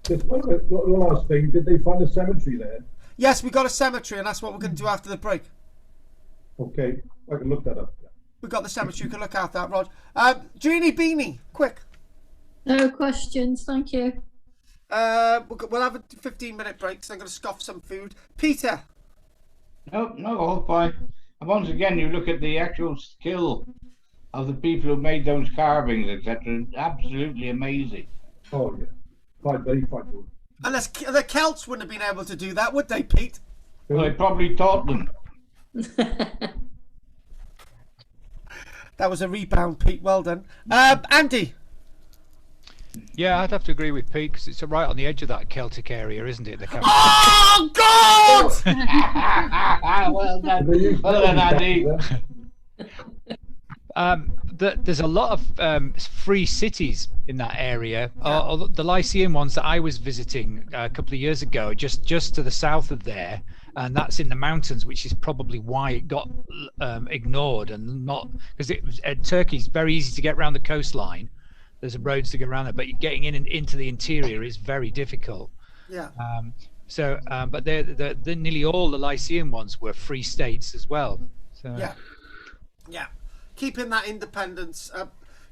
Just one last thing. Did they find a cemetery there? Yes, we got a cemetery, and that's what we're going to do after the break. Okay, I can look that up. Yeah. We got the cemetery. You can look out that, Rod. Dreeny Beanie, quick. No questions, thank you. We'll have a 15-minute break, so I'm going to scoff some food. Peter. No, all fine. And once again, you look at the actual skill of the people who made those carvings, etc. Absolutely amazing. Oh yeah, very quite good. And the Celts wouldn't have been able to do that, would they, Pete? Well, they probably taught them. That was a rebound, Pete. Well done. Andy. Yeah, I'd have to agree with Pete because it's right on the edge of that Celtic area, isn't it? The Oh, God! Well done, Andy. There's a lot of free cities in that area. The Lyceum ones that I was visiting a couple of years ago, just to the south of there, and that's in the mountains, which is probably why it got ignored, and not because it was Turkey's very easy to get around the coastline. There's roads to get around it, but getting in and into the interior is very difficult. Yeah. But they're nearly all the Lycian ones were free states as well. So Yeah. Keeping that independence.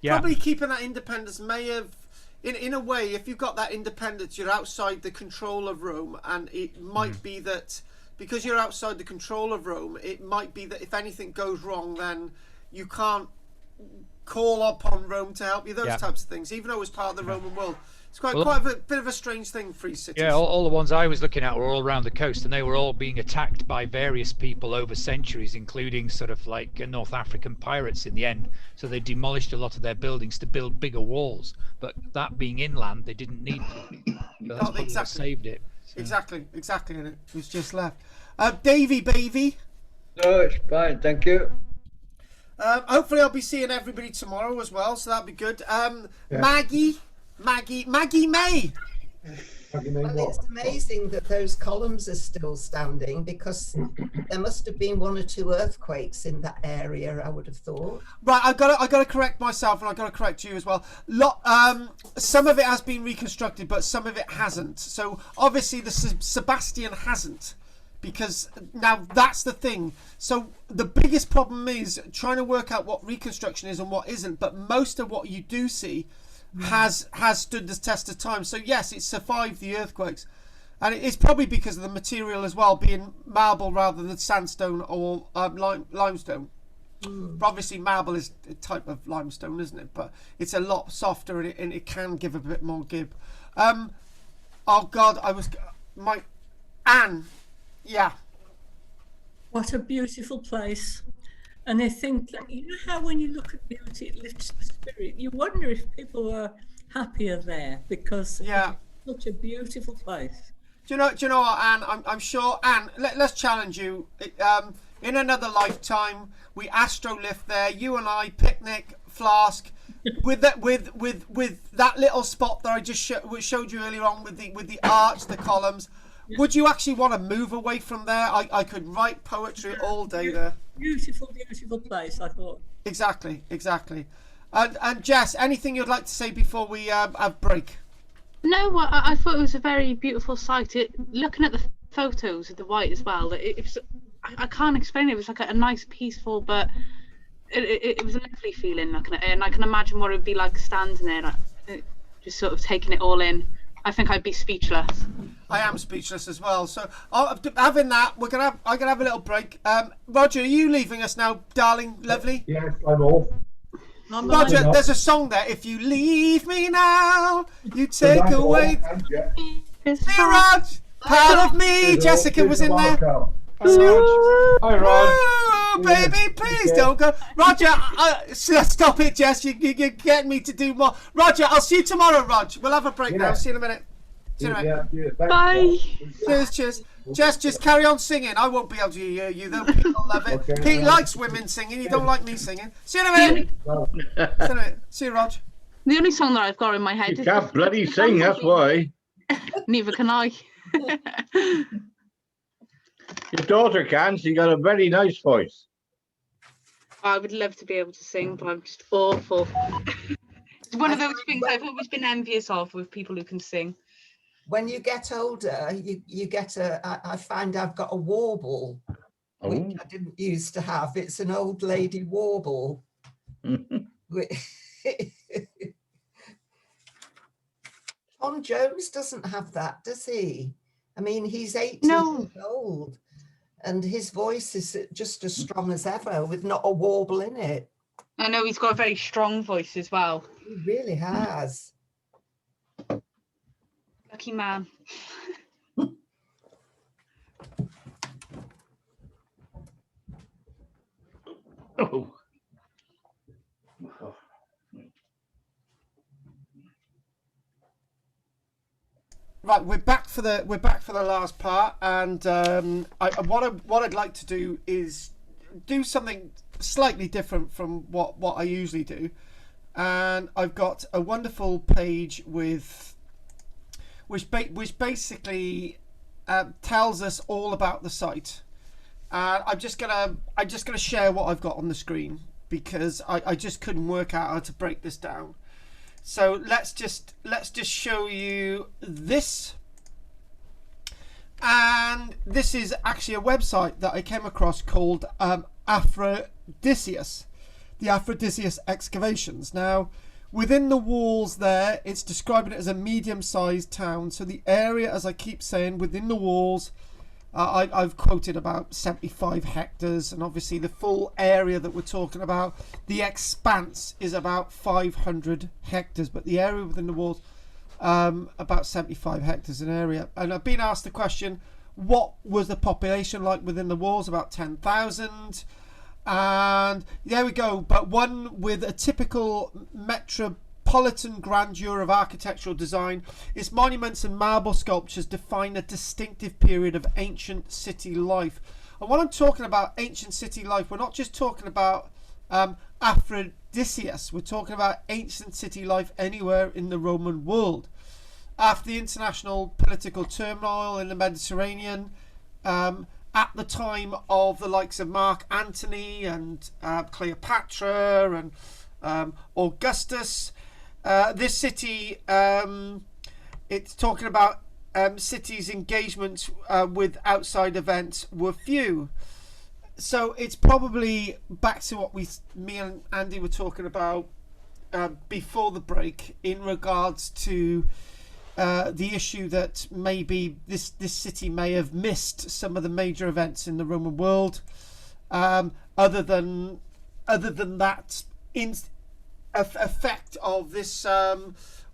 Yeah. Probably keeping that independence may have, in a way, if you've got that independence, you're outside the control of Rome, and it might be that because you're outside the control of Rome, it might be that if anything goes wrong, then you can't call upon Rome to help you. Those types of things, even though it's part of the Roman world. It's quite a bit of a strange thing, free cities. Yeah, all the ones I was looking at were all around the coast, and they were all being attacked by various people over centuries, including sort of like North African pirates in the end. So they demolished a lot of their buildings to build bigger walls. But that being inland, they didn't need to. So that's probably what saved it. So. Exactly, and it was just left. Davey, baby. No, it's fine, thank you. Hopefully I'll be seeing everybody tomorrow as well, so that'd be good. Maggie May. Well, it's amazing that those columns are still standing, because there must have been 1 or 2 earthquakes in that area, I would have thought. Right, I got to correct myself, and I got to correct you as well. Some of it has been reconstructed, but some of it hasn't. So obviously the Sebastian hasn't, because now that's the thing. So the biggest problem is trying to work out what reconstruction is and what isn't. But most of what you do see has stood the test of time. So yes, it survived the earthquakes, and it's probably because of the material as well, being marble rather than sandstone or limestone. Obviously marble is a type of limestone, isn't it? But it's a lot softer, and it can give a bit more give. Oh God, Anne. Yeah. What a beautiful place. And I think that, you know how when you look at beauty, it lifts the spirit. You wonder if people are happier there, because it's such a beautiful place. Do you know what, Anne? I'm sure, Anne. Let's challenge you. In another lifetime, we astrolift there. You and I picnic, flask, with that little spot that I just showed you earlier on with the arch, the columns. Would you actually want to move away from there? I could write poetry all day there. Beautiful place, I thought. Exactly. And Jess, anything you'd like to say before we have break? No, I thought it was a very beautiful sight. Looking at the photos of the white as well, it was, I can't explain it. It was like a nice, peaceful, but it was a lovely feeling looking at it. And I can imagine what it would be like standing there, just sort of taking it all in. I think I'd be speechless. I am speechless as well. So, having that, I'm gonna have a little break. Roger, are you leaving us now, darling, lovely? Yes, I'm off. Roger, there's a song there. If you leave me now, you take away. See, Rog, part of me. Jessica was in there. Hi, Rod. Oh, baby, please don't go. Roger, stop it, Jess. You're getting me to do more. Roger, I'll see you tomorrow, Rog. We'll have a break now. See you in a minute. Bye. Cheers. Jess, just carry on singing. I won't be able to hear you, though. People love it. Okay, Pete likes women singing. You don't like me singing. See you in a minute. See you, Rog. The only song that I've got in my head is... You can't bloody sing, that's why. Neither can I. Your daughter can. She got a very nice voice. I would love to be able to sing, but I'm just awful. It's one of those things I've always been envious of with people who can sing. When you get older, you get I find I've got a warble, which I didn't used to have. It's an old lady warble. Tom Jones doesn't have that, does he? I mean, he's 80 years old, and his voice is just as strong as ever, with not a warble in it. I know, he's got a very strong voice as well. He really has. Lucky man. Oh. Right, we're back for the last part, and what I'd like to do is do something slightly different from what I usually do, and I've got a wonderful page with which basically tells us all about the site. I'm just gonna share what I've got on the screen because I just couldn't work out how to break this down. So let's just show you this. And this is actually a website that I came across called Aphrodisias, the Aphrodisias excavations. Now, within the walls there, it's describing it as a medium-sized town. So the area, as I keep saying, within the walls, I've quoted about 75 hectares, and obviously the full area that we're talking about, the expanse is about 500 hectares, but the area within the walls, about 75 hectares in area. And I've been asked the question, what was the population like within the walls? About 10,000. And there we go, but one with a typical metropolitan grandeur of architectural design. Its monuments and marble sculptures define a distinctive period of ancient city life. And when I'm talking about ancient city life, we're not just talking about Aphrodisias, we're talking about ancient city life anywhere in the Roman world. After the international political turmoil in the Mediterranean, at the time of the likes of Mark Antony and Cleopatra and Augustus, this city, it's talking about cities' engagements with outside events were few. So it's probably back to what me and Andy were talking about before the break in regards to the issue that maybe this city may have missed some of the major events in the Roman world. Other than that effect of this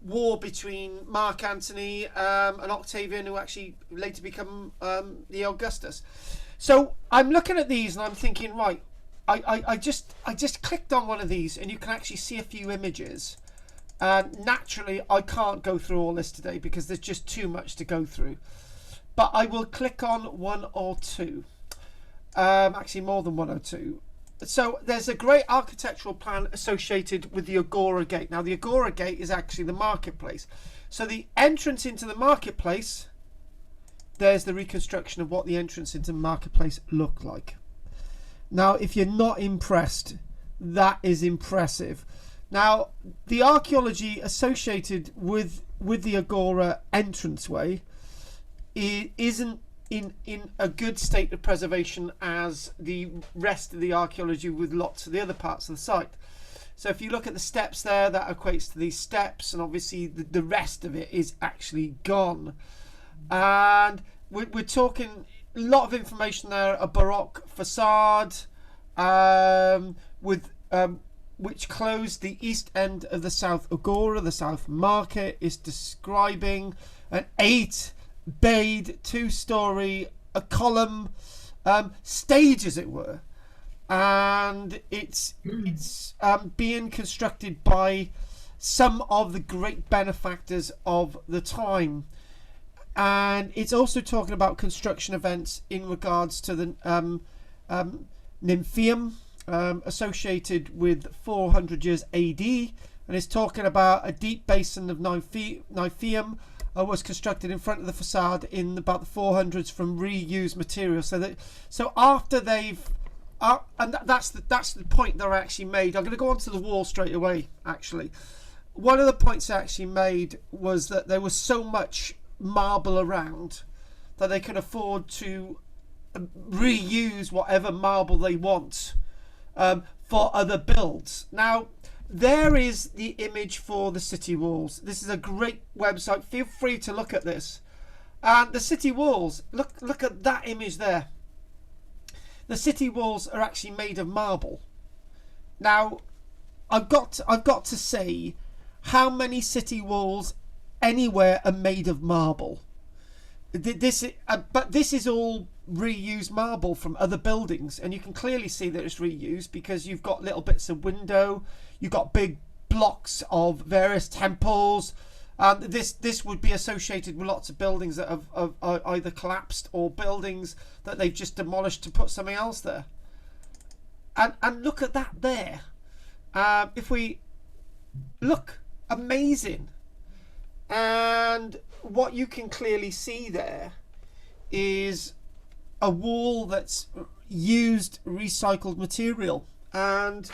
war between Mark Antony and Octavian, who actually later become the Augustus. So I'm looking at these and I'm thinking, right, I just clicked on one of these and you can actually see a few images. Naturally, I can't go through all this today because there's just too much to go through. But I will click on one or two. Actually, more than one or two. So there's a great architectural plan associated with the Agora Gate. Now, the Agora Gate is actually the marketplace. So the entrance into the marketplace, there's the reconstruction of what the entrance into the marketplace looked like. Now, if you're not impressed, that is impressive. Now, the archaeology associated with the Agora entranceway isn't in a good state of preservation as the rest of the archaeology with lots of the other parts of the site. So if you look at the steps there, that equates to these steps, and obviously the rest of it is actually gone. And we're talking a lot of information there, a Baroque facade which closed the east end of the South Agora, the South Market, is describing an 8-bayed, 2-story, a column stage, as it were, and it's being constructed by some of the great benefactors of the time. And it's also talking about construction events in regards to the Nymphaeum, associated with 400 years AD, and it's talking about a deep basin of Nymphaeum was constructed in front of the facade in about the 400s from reused materials. So after they've and that's the point that I actually made. I'm going to go onto the wall straight away. Actually, one of the points I actually made was that there was so much marble around that they can afford to reuse whatever marble they want for other builds. Now, there is the image for the city walls. This is a great website. Feel free to look at this. And the city walls, look at that image there. The city walls are actually made of marble. Now, I've got to say, how many city walls anywhere are made of marble? But this is all reused marble from other buildings, and you can clearly see that it's reused because you've got little bits of window, you've got big blocks of various temples. This would be associated with lots of buildings that have either collapsed or buildings that they've just demolished to put something else there. And look at that there. If we look, amazing. And what you can clearly see there is a wall that's used recycled material, and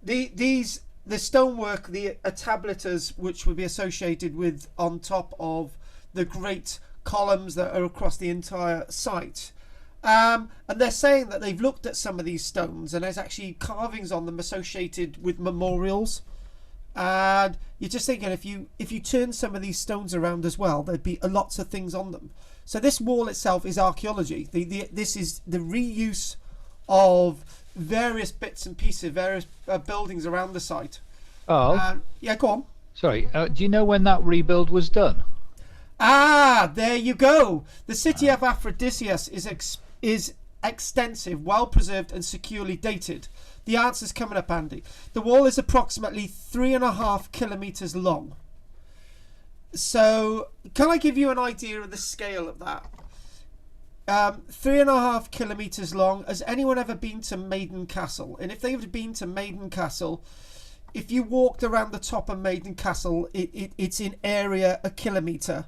the stonework, the tabletas, which would be associated with on top of the great columns that are across the entire site. And they're saying that they've looked at some of these stones and there's actually carvings on them associated with memorials. And you're just thinking, if you turn some of these stones around as well, there'd be lots of things on them. So this wall itself is archaeology. This is the reuse of various bits and pieces, various buildings around the site. Oh, yeah, go on. Sorry, do you know when that rebuild was done? Ah, there you go. The city of Aphrodisias is extensive, well preserved and securely dated. The answer's coming up, Andy. The wall is approximately 3.5 kilometers long. So can I give you an idea of the scale of that? 3.5 kilometers long. Has anyone ever been to Maiden Castle? And if they've been to Maiden Castle, if you walked around the top of Maiden Castle, it's in area a kilometer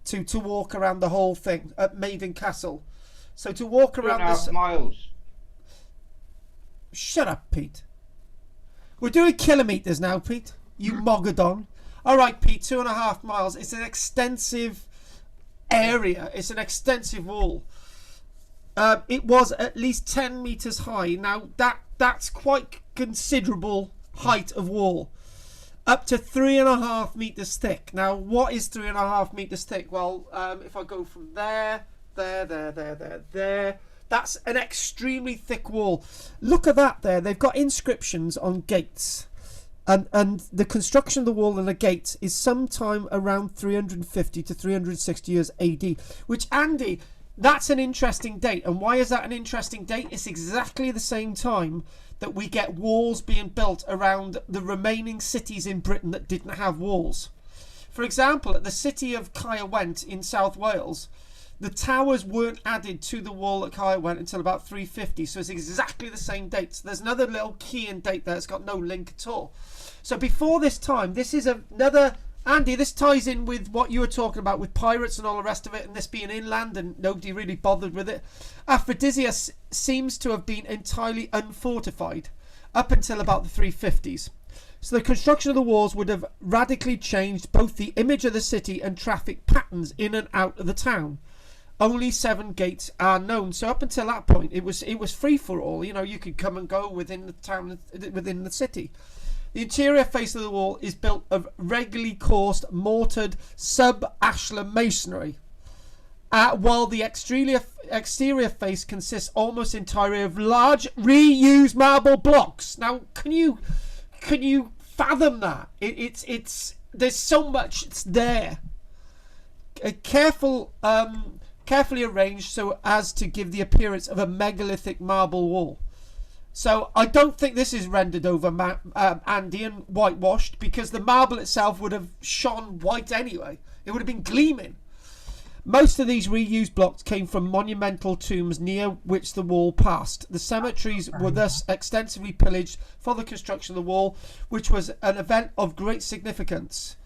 to walk around the whole thing at Maiden Castle. So to walk around 2.5 miles. Shut up, Pete. We're doing kilometers now, Pete. You mogadon. All right, Pete, 2.5 miles. It's an extensive area. It's an extensive wall. It was at least 10 meters high. Now that's quite considerable height of wall. Up to 3.5 meters thick. Now, what is 3.5 meters thick? Well, if I go from there, that's an extremely thick wall. Look at that there. They've got inscriptions on gates. And the construction of the wall and the gates is sometime around 350 to 360 years AD. Which, Andy, that's an interesting date. And why is that an interesting date? It's exactly the same time that we get walls being built around the remaining cities in Britain that didn't have walls. For example, at the city of Caerwent in South Wales, the towers weren't added to the wall at Caerwent until about 350, so it's exactly the same date. So there's another little key in date there. It's got no link at all. So before this time, this is another... Andy, this ties in with what you were talking about with pirates and all the rest of it, and this being inland and nobody really bothered with it. Aphrodisias seems to have been entirely unfortified up until about the 350s. So the construction of the walls would have radically changed both the image of the city and traffic patterns in and out of the town. Only 7 gates are known. So up until that point, it was free for all. You know, you could come and go within the town, within the city. The interior face of the wall is built of regularly coursed, mortared, sub-ashlar masonry, while the exterior face consists almost entirely of large reused marble blocks. Now, can you fathom that? It's there's so much there. Carefully arranged so as to give the appearance of a megalithic marble wall. So I don't think this is rendered over, Andy, and whitewashed, because the marble itself would have shone white anyway. It would have been gleaming. Most of these reused blocks came from monumental tombs near which the wall passed. The cemeteries were thus extensively pillaged for the construction of the wall, which was an event of great significance.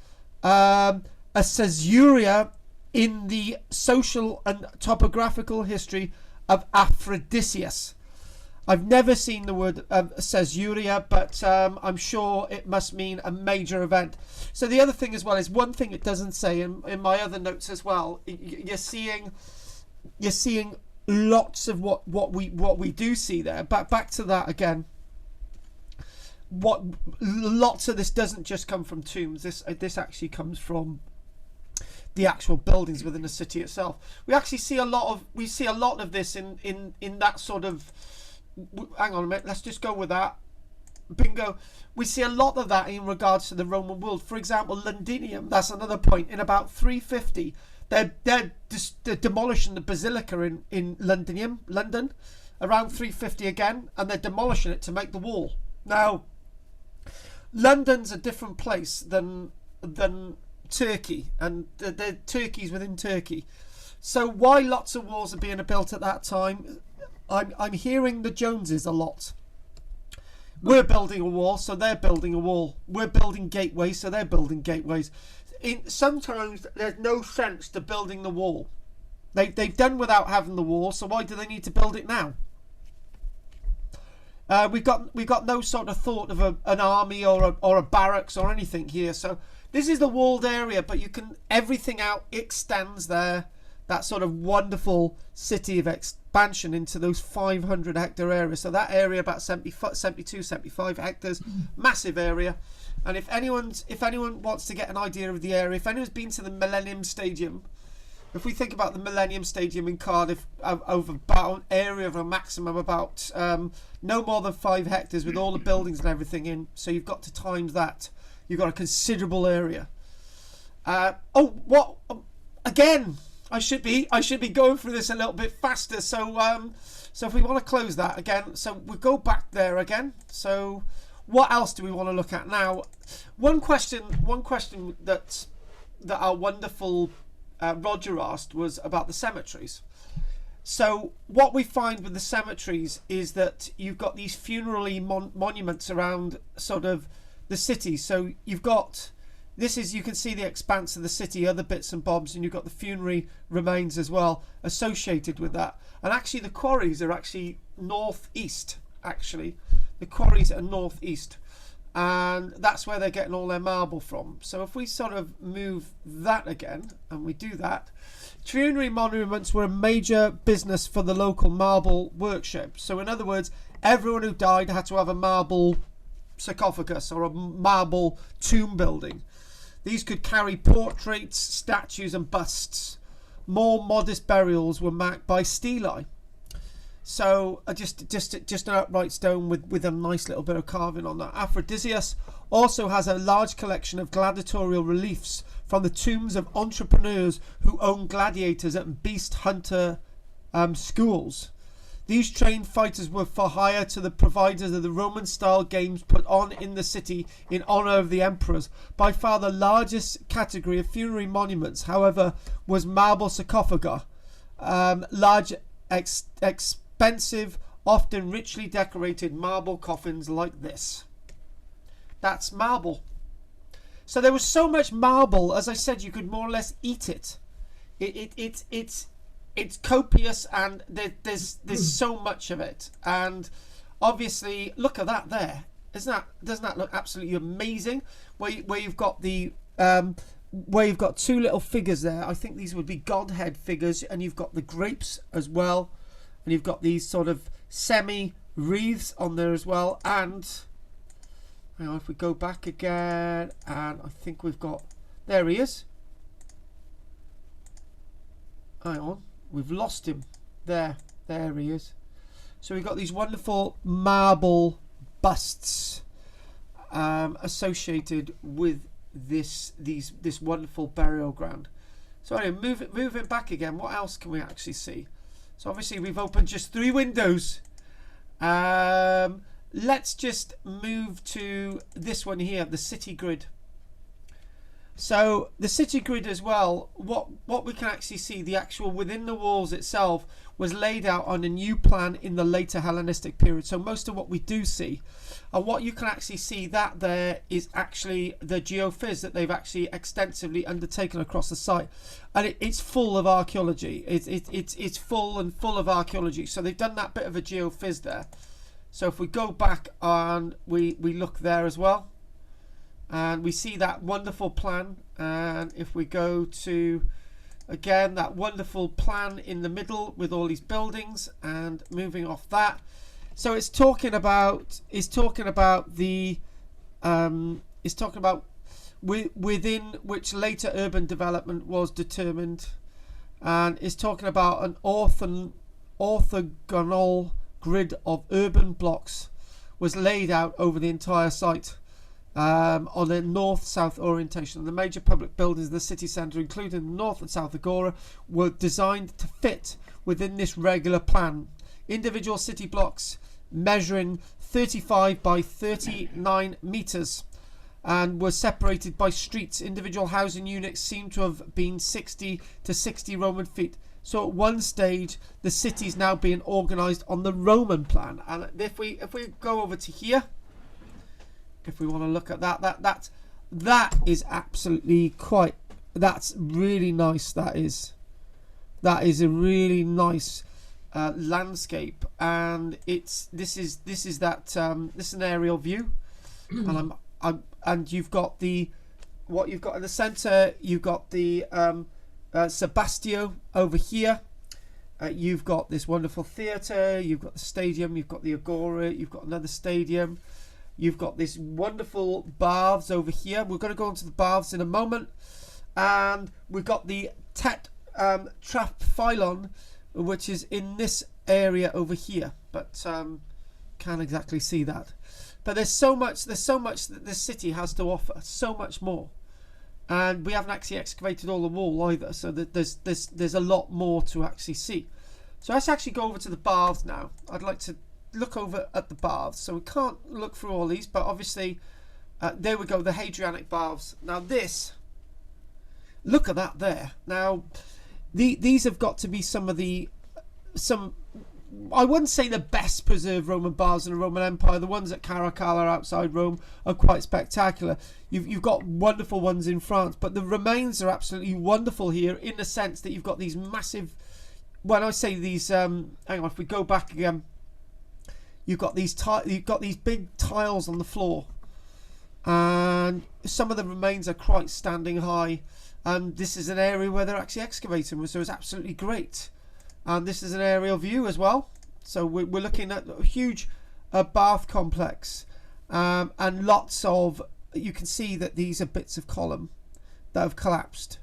A caesuria in the social and topographical history of Aphrodisias. I've never seen the word caesuria, but I'm sure it must mean a major event. So the other thing as well is one thing it doesn't say in my other notes as well. You're seeing lots of what we do see there. But back to that again. Lots of this doesn't just come from tombs. This actually comes from the actual buildings within the city itself. We actually see a lot of this in that sort of. Hang on a minute, let's just go with that. Bingo. We see a lot of that in regards to the Roman world. For example, Londinium, that's another point. In about 350, they're demolishing the basilica in Londinium, London, around 350 again, and they're demolishing it to make the wall. Now, London's a different place than Turkey, and the Turkey's within Turkey. So why lots of walls are being built at that time? I'm hearing the Joneses a lot. We're building a wall, so they're building a wall. We're building gateways, so they're building gateways. Sometimes there's no sense to building the wall. They've done without having the wall, so why do they need to build it now? We've got no sort of thought of an army or a barracks or anything here. So this is the walled area, but you can everything out extends there. That sort of wonderful city of expansion into those 500 hectare area. So that area about 72, 75 hectares, massive area. And if anyone wants to get an idea of the area, if anyone's been to the Millennium Stadium, if we think about the Millennium Stadium in Cardiff, over about an area of a maximum about no more than 5 hectares with all the buildings and everything in. So you've got to times that. You've got a considerable area. Again, I should be going through this a little bit faster. So so if we want to close that again, so we go back there again. So what else do we want to look at now? One question that our wonderful Roger asked was about the cemeteries. So what we find with the cemeteries is that you've got these funerary monuments around sort of the city. So you've got, you can see the expanse of the city, other bits and bobs, and you've got the funerary remains as well associated with that. And actually the quarries are actually northeast, actually. The quarries are northeast. And that's where they're getting all their marble from. So if we sort of move that again, and we do that, funerary monuments were a major business for the local marble workshop. So in other words, everyone who died had to have a marble sarcophagus or a marble tomb building. These could carry portraits, statues and busts. More modest burials were marked by stelae. So just an upright stone with a nice little bit of carving on that. Aphrodisias also has a large collection of gladiatorial reliefs from the tombs of entrepreneurs who own gladiators and beast hunter schools. These trained fighters were for hire to the providers of the Roman-style games put on in the city in honour of the emperors. By far the largest category of funerary monuments, however, was marble sarcophagi. Large, expensive, often richly decorated marble coffins like this. That's marble. So there was so much marble, as I said, you could more or less eat it. It's copious, and there's so much of it. And obviously, look at that there. Doesn't that look absolutely amazing? Where you've got the where you've got two little figures there. I think these would be Godhead figures, and you've got the grapes as well, and you've got these sort of semi wreaths on there as well. And now if we go back again, and I think we've got, there he is. Hang on. We've lost him. There he is. So we've got these wonderful marble busts associated with this wonderful burial ground. So anyway, moving back again, what else can we actually see? So obviously we've opened just 3 windows. Let's just move to this one here, the city grid. So the city grid as well, what we can actually see, the actual within the walls itself was laid out on a new plan in the later Hellenistic period. So most of what we do see, and what you can actually see that there is actually the geophys that they've actually extensively undertaken across the site, and it's full of archaeology. It's full of archaeology. So they've done that bit of a geophys there. So if we go back and we look there as well, and we see that wonderful plan, and if we go to again that wonderful plan in the middle with all these buildings, and moving off that, so it's talking about the within which later urban development was determined, and it's talking about an orthogonal grid of urban blocks was laid out over the entire site. On a north-south orientation. The major public buildings in the city centre, including the north and south Agora, were designed to fit within this regular plan. Individual city blocks measuring 35 by 39 metres and were separated by streets. Individual housing units seem to have been 60 to 60 Roman feet. So at one stage, the city is now being organised on the Roman plan. And if we go over to here, if we want to look at that is absolutely that's really nice. That is that is a really nice landscape, and this is an aerial view, and you've got what you've got in the center. You've got the Sebastio over here. You've got this wonderful theatre. You've got the stadium. You've got the Agora. You've got another stadium. You've got this wonderful baths over here. We're going to go into the baths in a moment, and we've got the Tet Traphylon, which is in this area over here, but can't exactly see that. But there's so much that this city has to offer, so much more, and we haven't actually excavated all the wall either, so that there's a lot more to actually see. So let's actually go over to the baths now. I'd like to look over at the baths. So we can't look through all these, but obviously there we go, the Hadrianic Valves. Now this, look at that there. Now these have got to be some, I wouldn't say the best preserved Roman baths in the Roman Empire. The ones at Caracalla outside Rome are quite spectacular. You've got wonderful ones in France, but the remains are absolutely wonderful here, in the sense that you've got these massive, when I say these, hang on, if we go back again, you've got these big tiles on the floor, and some of the remains are quite standing high, and this is an area where they're actually excavating, so it's absolutely great. And this is an aerial view as well, so we're looking at a huge bath complex, and lots of, you can see that these are bits of column that have collapsed,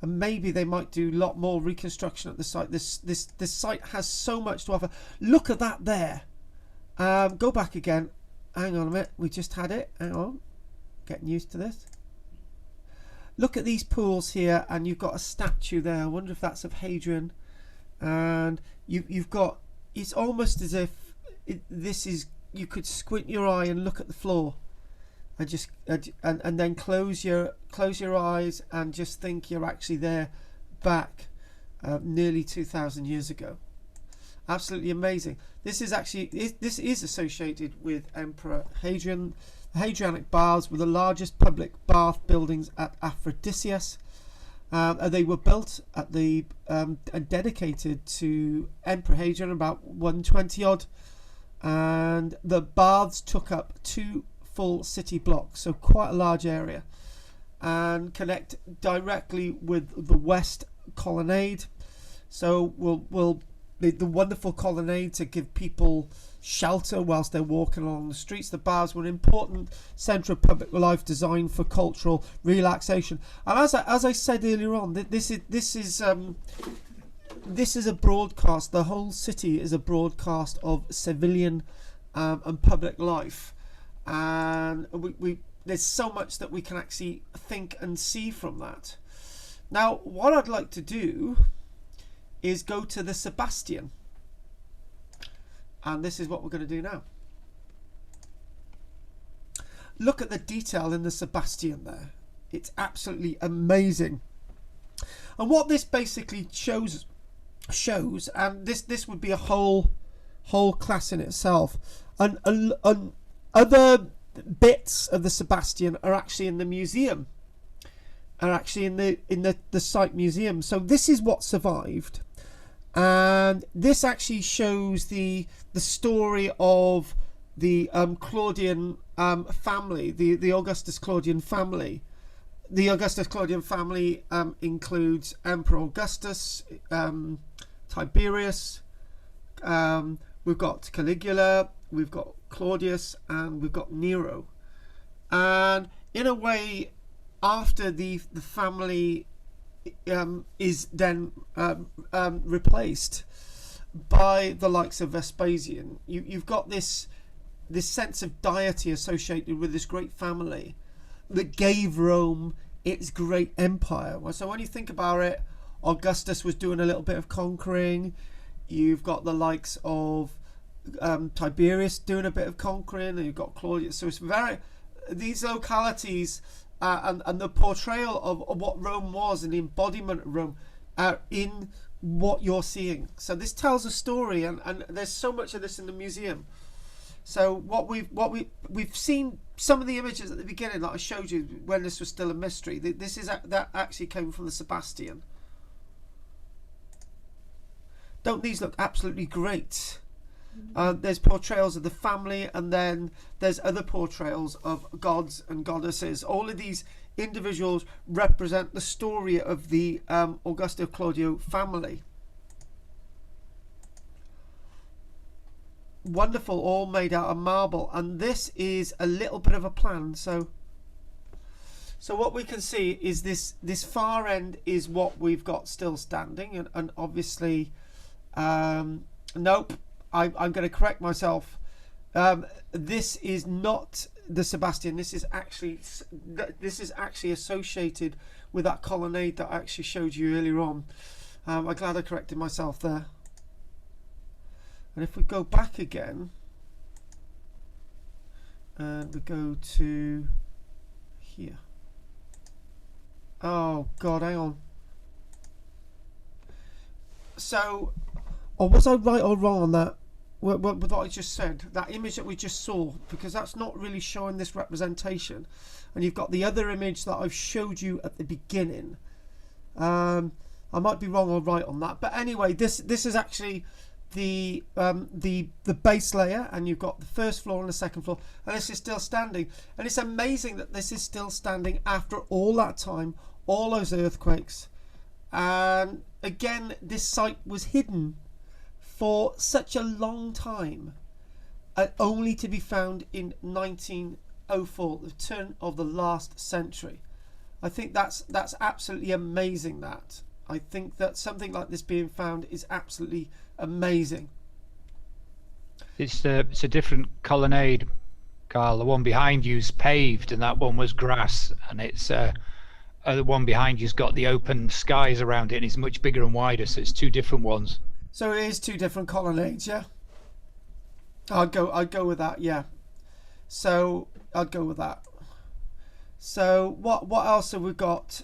and maybe they might do a lot more reconstruction at the site. This site has so much to offer. Look at that there. Go back again. Hang on a minute, we just had it. Hang on, getting used to this. Look at these pools here, and you've got a statue there. I wonder if that's of Hadrian. And you've got, it's almost as if this is, you could squint your eye and look at the floor, and just and then close your eyes and just think you're actually there, back nearly 2,000 years ago. Absolutely amazing. This is associated with Emperor Hadrian. The Hadrianic Baths were the largest public bath buildings at Aphrodisias. They were built at the and dedicated to Emperor Hadrian about 120 odd, and the baths took up 2 full city blocks, so quite a large area, and connect directly with the west colonnade. So the wonderful colonnade to give people shelter whilst they're walking along the streets. The baths were an important centre of public life designed for cultural relaxation. And as I said earlier on, this is a broadcast. The whole city is a broadcast of civilian and public life, and there's so much that we can actually think and see from that. Now, what I'd like to do is go to the Sebastian, and this is what we're going to do now. Look at the detail in the Sebastian there. It's absolutely amazing. And what this basically shows, and this would be a whole class in itself, and other bits of the Sebastian are actually in the museum, are actually in the site museum. So this is what survived, and this actually shows the story of the Claudian family, the Augustus Claudian family. The Augustus Claudian family includes Emperor Augustus, Tiberius, we've got Caligula, we've got Claudius, and we've got Nero. And in a way, after the family is then replaced by the likes of Vespasian, you've got this sense of deity associated with this great family that gave Rome its great empire. So when you think about it, Augustus was doing a little bit of conquering. You've got the likes of Tiberius doing a bit of conquering, and you've got Claudius. So it's these localities and the portrayal of what Rome was and the embodiment of Rome are in what you're seeing. So this tells a story, and there's so much of this in the museum. So what we've seen some of the images at the beginning that I showed you when this was still a mystery. That actually came from the Sebastian. Don't these look absolutely great? There's portrayals of the family, and then there's other portrayals of gods and goddesses. All of these individuals represent the story of the Augusto Claudio family. Wonderful, all made out of marble, and this is a little bit of a plan. So what we can see is this far end is what we've got still standing, and obviously nope, I'm going to correct myself. This is not the Sebastian. This is actually associated with that colonnade that I actually showed you earlier on. I'm glad I corrected myself there. And if we go back again and we go to here. Oh God, hang on. So, or was I right or wrong on that? What I just said, that image that we just saw, because that's not really showing this representation. And you've got the other image that I've showed you at the beginning. I might be wrong or right on that, but anyway, this is actually the base layer, and you've got the first floor and the second floor, and this is still standing. And it's amazing that this is still standing after all that time, all those earthquakes. And again, this site was hidden for such a long time, only to be found in 1904, the turn of the last century. I think that's absolutely amazing. That I think that something like this being found is absolutely amazing. It's a different colonnade, Carl. The one behind you's paved, and that one was grass, and it's the one behind you's got the open skies around it, and it's much bigger and wider. So it's two different ones. So it is two different colonnades, yeah. I'd go with that, yeah. So I'd go with that. So what else have we got?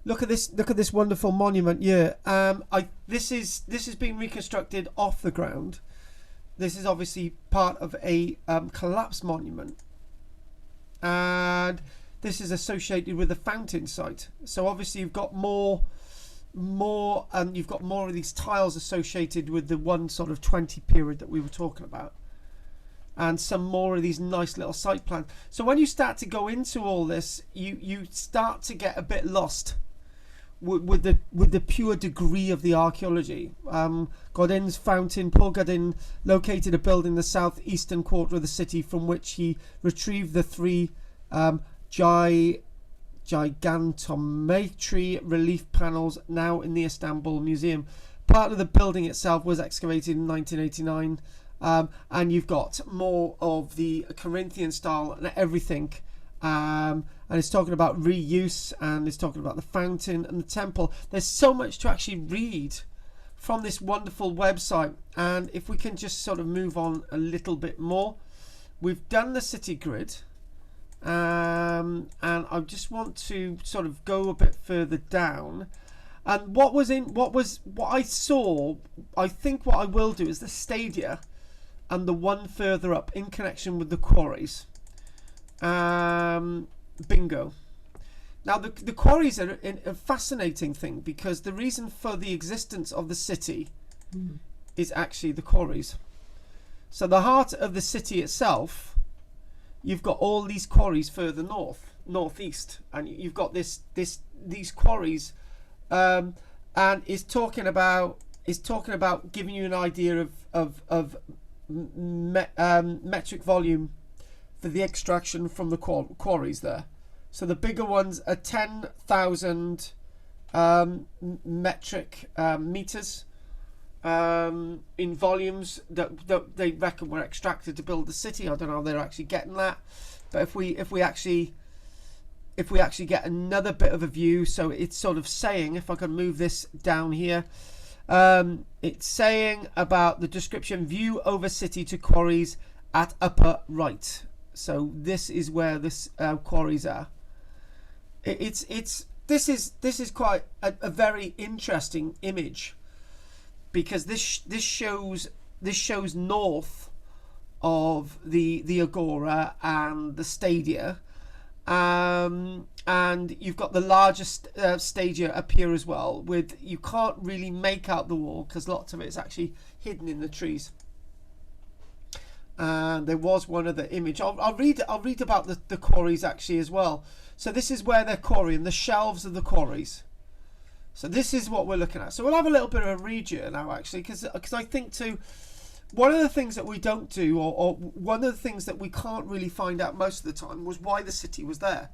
Look at this wonderful monument here. This is being reconstructed off the ground. This is obviously part of a collapsed monument, and this is associated with the fountain site. So obviously you've got more, and you've got more of these tiles associated with the 120 period that we were talking about, and some more of these nice little site plans. So when you start to go into all this, you start to get a bit lost with the pure degree of the archaeology. Godin's fountain. Paul Godin located a building in the southeastern quarter of the city, from which he retrieved the three gigantometry relief panels now in the Istanbul Museum. Part of the building itself was excavated in 1989, and you've got more of the Corinthian style and everything. And it's talking about reuse, and it's talking about the fountain and the temple. There's so much to actually read from this wonderful website, and if we can just sort of move on a little bit more. We've done the city grid, and I just want to sort of go a bit further down. And what I saw, I think what I will do is the stadia and the one further up in connection with the quarries. Bingo. Now the quarries are a fascinating thing, because the reason for the existence of the city is actually the quarries. So the heart of the city itself, you've got all these quarries further northeast, and you've got these quarries, and it's talking about giving you an idea of metric volume for the extraction from the quarries there. So the bigger ones are 10,000 metric meters in volumes that they reckon were extracted to build the city. I don't know how they're actually getting that, but if we actually get another bit of a view, so it's sort of saying, if I can move this down here, it's saying about the description: view over city to quarries at upper right. So this is where this quarries are. This is quite a very interesting image, because this shows north of the Agora and the stadia, And you've got the largest stadia up here as well, with you can't really make out the wall because lots of it is actually hidden in the trees. And there was one other image. I'll read about the quarries actually as well. So this is where they're quarrying, the shelves of the quarries. So this is what we're looking at. So we'll have a little bit of a read here now actually, because I think too, one of the things that we don't do, or one of the things that we can't really find out most of the time, was why the city was there.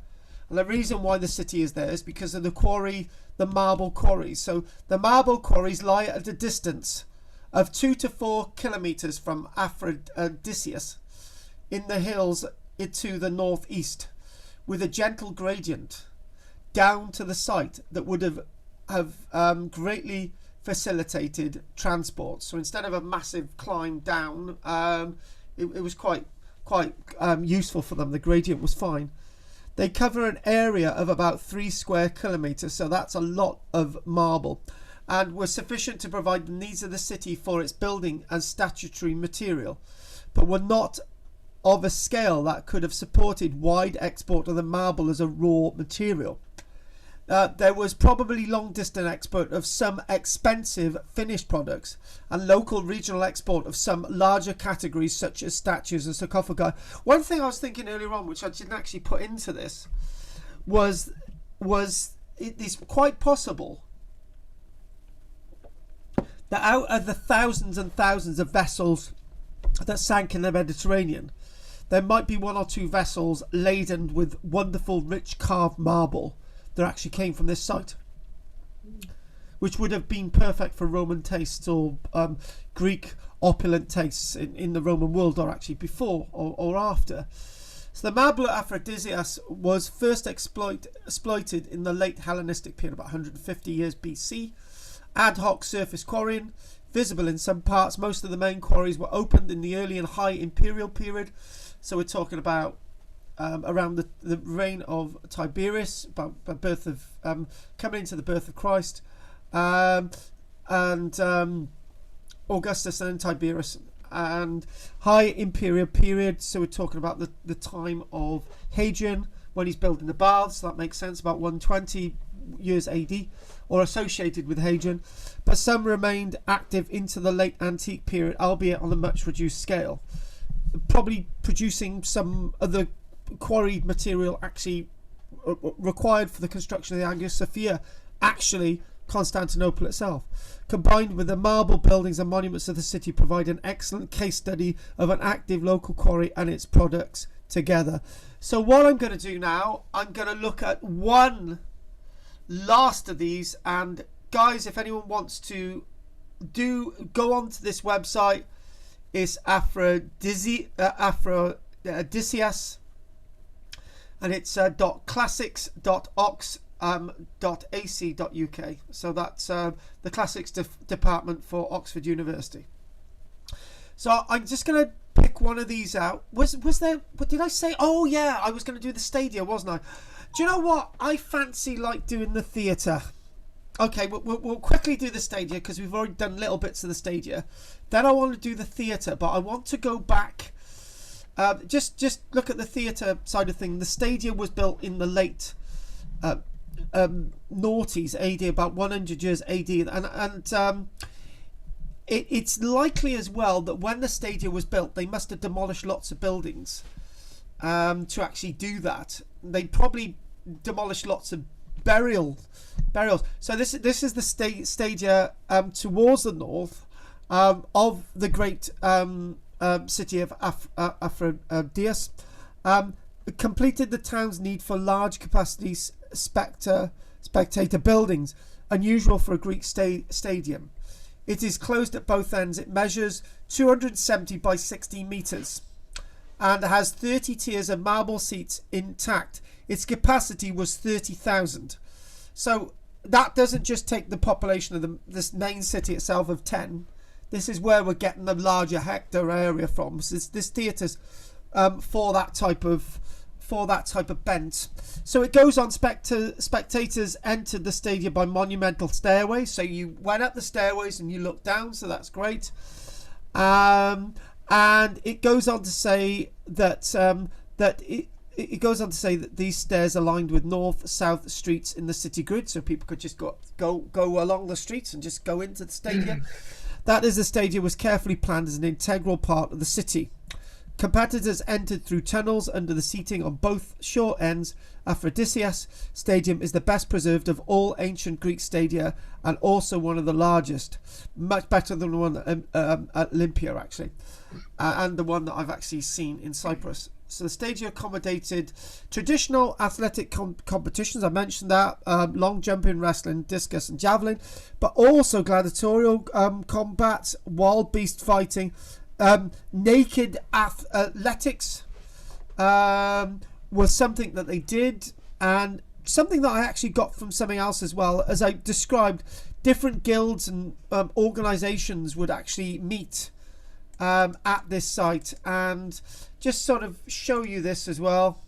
And the reason why the city is there is because of the marble quarries. So the marble quarries lie at a distance of 2 to 4 kilometers from Aphrodisias in the hills to the northeast, with a gentle gradient down to the site that would have greatly facilitated transport. So instead of a massive climb down, it was quite useful for them. The gradient was fine. They cover an area of about 3 square kilometers, so that's a lot of marble, and were sufficient to provide the needs of the city for its building and statutory material, but were not of a scale that could have supported wide export of the marble as a raw material. There was probably long-distance export of some expensive finished products and local regional export of some larger categories such as statues and sarcophagi. One thing I was thinking earlier on, which I didn't actually put into this, was it is quite possible that out of the thousands and thousands of vessels that sank in the Mediterranean, there might be 1 or 2 vessels laden with wonderful rich carved marble that actually came from this site, which would have been perfect for Roman tastes, or Greek opulent tastes in the Roman world, or actually before or after. So the marble at Aphrodisias was first exploited in the late Hellenistic period, about 150 years BC. Ad hoc surface quarrying, visible in some parts. Most of the main quarries were opened in the early and high imperial period. So we're talking about around the reign of Tiberius, about the birth of coming into the birth of Christ, and Augustus and Tiberius, and high imperial period. So we're talking about the time of Hadrian when he's building the baths. So that makes sense, about 120 years AD, or associated with Hadrian. But some remained active into the late antique period, albeit on a much reduced scale, probably producing some other quarried material actually required for the construction of the Hagia Sophia, actually Constantinople itself. Combined with the marble buildings and monuments of the city, provide an excellent case study of an active local quarry and its products together. So what I'm going to do now, I'm going to look at one last of these, and guys, if anyone wants to go on to this website, it's Aphrodisias, and it's classics.ox.ac.uk. So that's the classics department for Oxford University. So I'm just going to pick one of these out. Was there, what did I say? Oh yeah, I was going to do the stadia, wasn't I? Do you know what? I fancy like doing the theatre. Okay, we'll quickly do the stadia because we've already done little bits of the stadia. Then I want to do the theatre, but I want to go back. Just look at the theatre side of things. The stadia was built in the late noughties AD, about 100 years AD, and it's likely as well that when the stadia was built, they must have demolished lots of buildings to actually do that. They probably demolished lots of burials. So this is the stadia towards the north of the great city of Aphrodisias, completed the town's need for large capacity spectator buildings, unusual for a Greek stadium. It is closed at both ends. It measures 270 by 60 meters and has 30 tiers of marble seats intact. Its capacity was 30,000. So that doesn't just take the population of this main city itself of 10. This is where we're getting the larger hectare area from. So this theatre's for that type of bent. So it goes on. Spectators entered the stadium by monumental stairways. So you went up the stairways and you looked down. So that's great. And it goes on to say that it goes on to say that these stairs are lined with north-south streets in the city grid, so people could just go along the streets and just go into the stadium. That is, the stadium was carefully planned as an integral part of the city. Competitors entered through tunnels under the seating on both shore ends. Aphrodisias Stadium is the best preserved of all ancient Greek stadia and also one of the largest. Much better than the one at Olympia, actually. And the one that I've actually seen in Cyprus. So the stadium accommodated traditional athletic competitions. I mentioned that. Long jumping, wrestling, discus and javelin. But also gladiatorial combat, wild beast fighting, naked athletics was something that they did, and something that I actually got from something else as well. As I described, different guilds and organizations would actually meet at this site, and just sort of show you this as well.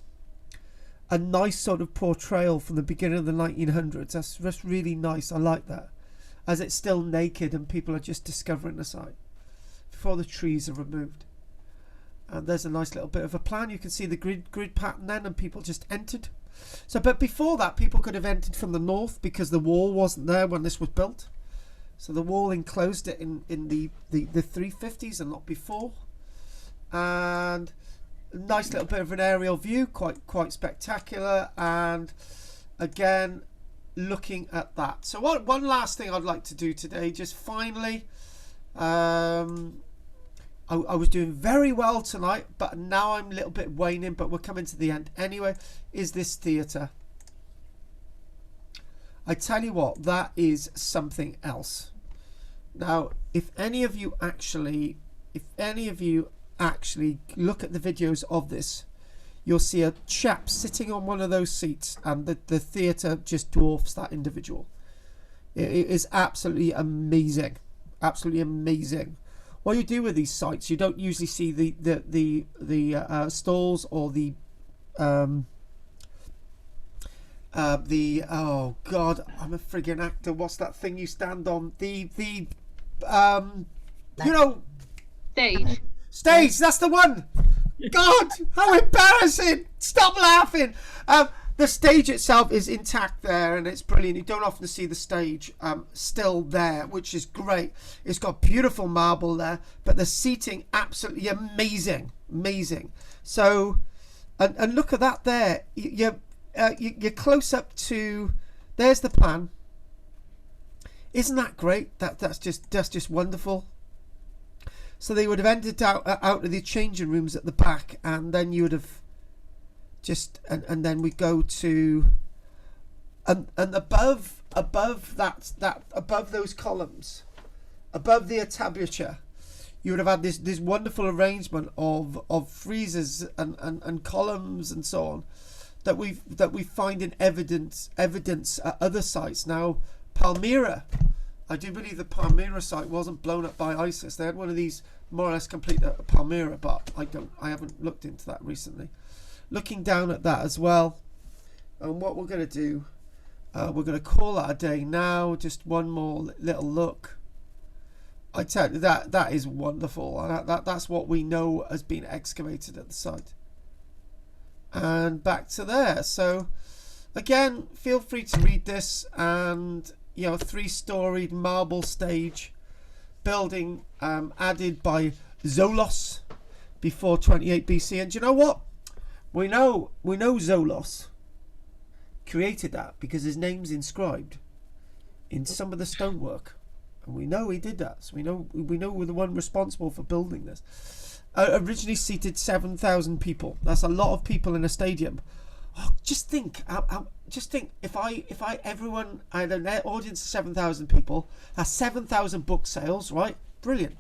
A nice sort of portrayal from the beginning of the 1900s. That's really nice. I like that, as it's still naked and people are just discovering the site before the trees are removed. And there's a nice little bit of a plan. You can see the grid pattern then, and people just entered. So, but before that, people could have entered from the north because the wall wasn't there when this was built. So the wall enclosed it in the 350s and not before. And a nice little bit of an aerial view, quite spectacular. And again, looking at that. So one last thing I'd like to do today, just finally. I was doing very well tonight, but now I'm a little bit waning, but we're coming to the end anyway, is this theatre. I tell you what, that is something else. Now, if any of you actually look at the videos of this, you'll see a chap sitting on one of those seats, and the theatre just dwarfs that individual. It is absolutely amazing. Absolutely amazing. What you do with these sites, you don't usually see the stalls or the oh god, I'm a friggin' actor. What's that thing you stand on? You know, stage. That's the one. God, how embarrassing! Stop laughing. The stage itself is intact there, and it's brilliant. You don't often see the stage still there, which is great. It's got beautiful marble there, but the seating absolutely amazing. So, and look at that there. You're close up to. There's the plan. Isn't that great? That's just wonderful. So they would have entered out of the changing rooms at the back, and then you would have. And then we go to and above that above those columns, above the entablature, you would have had this wonderful arrangement of friezes and columns and so on that we find in evidence at other sites. Now, Palmyra, I do believe the Palmyra site wasn't blown up by ISIS. They had one of these more or less complete at Palmyra, but I haven't looked into that recently. Looking down at that as well, and what we're going to do, we're going to call that a day now. Just one more little look. I tell you, that is wonderful, and that's what we know has been excavated at the site. And back to there. So again, feel free to read this, and 3-storied marble stage building added by Zolos before 28 BC. And do you know what? We know Zolos created that because his name's inscribed in some of the stonework, and we know he did that. So we know we're the one responsible for building this. Originally seated 7,000 people. That's a lot of people in a stadium. Oh, just think if everyone, I had an audience of 7,000 people. That's 7,000 book sales, right? Brilliant.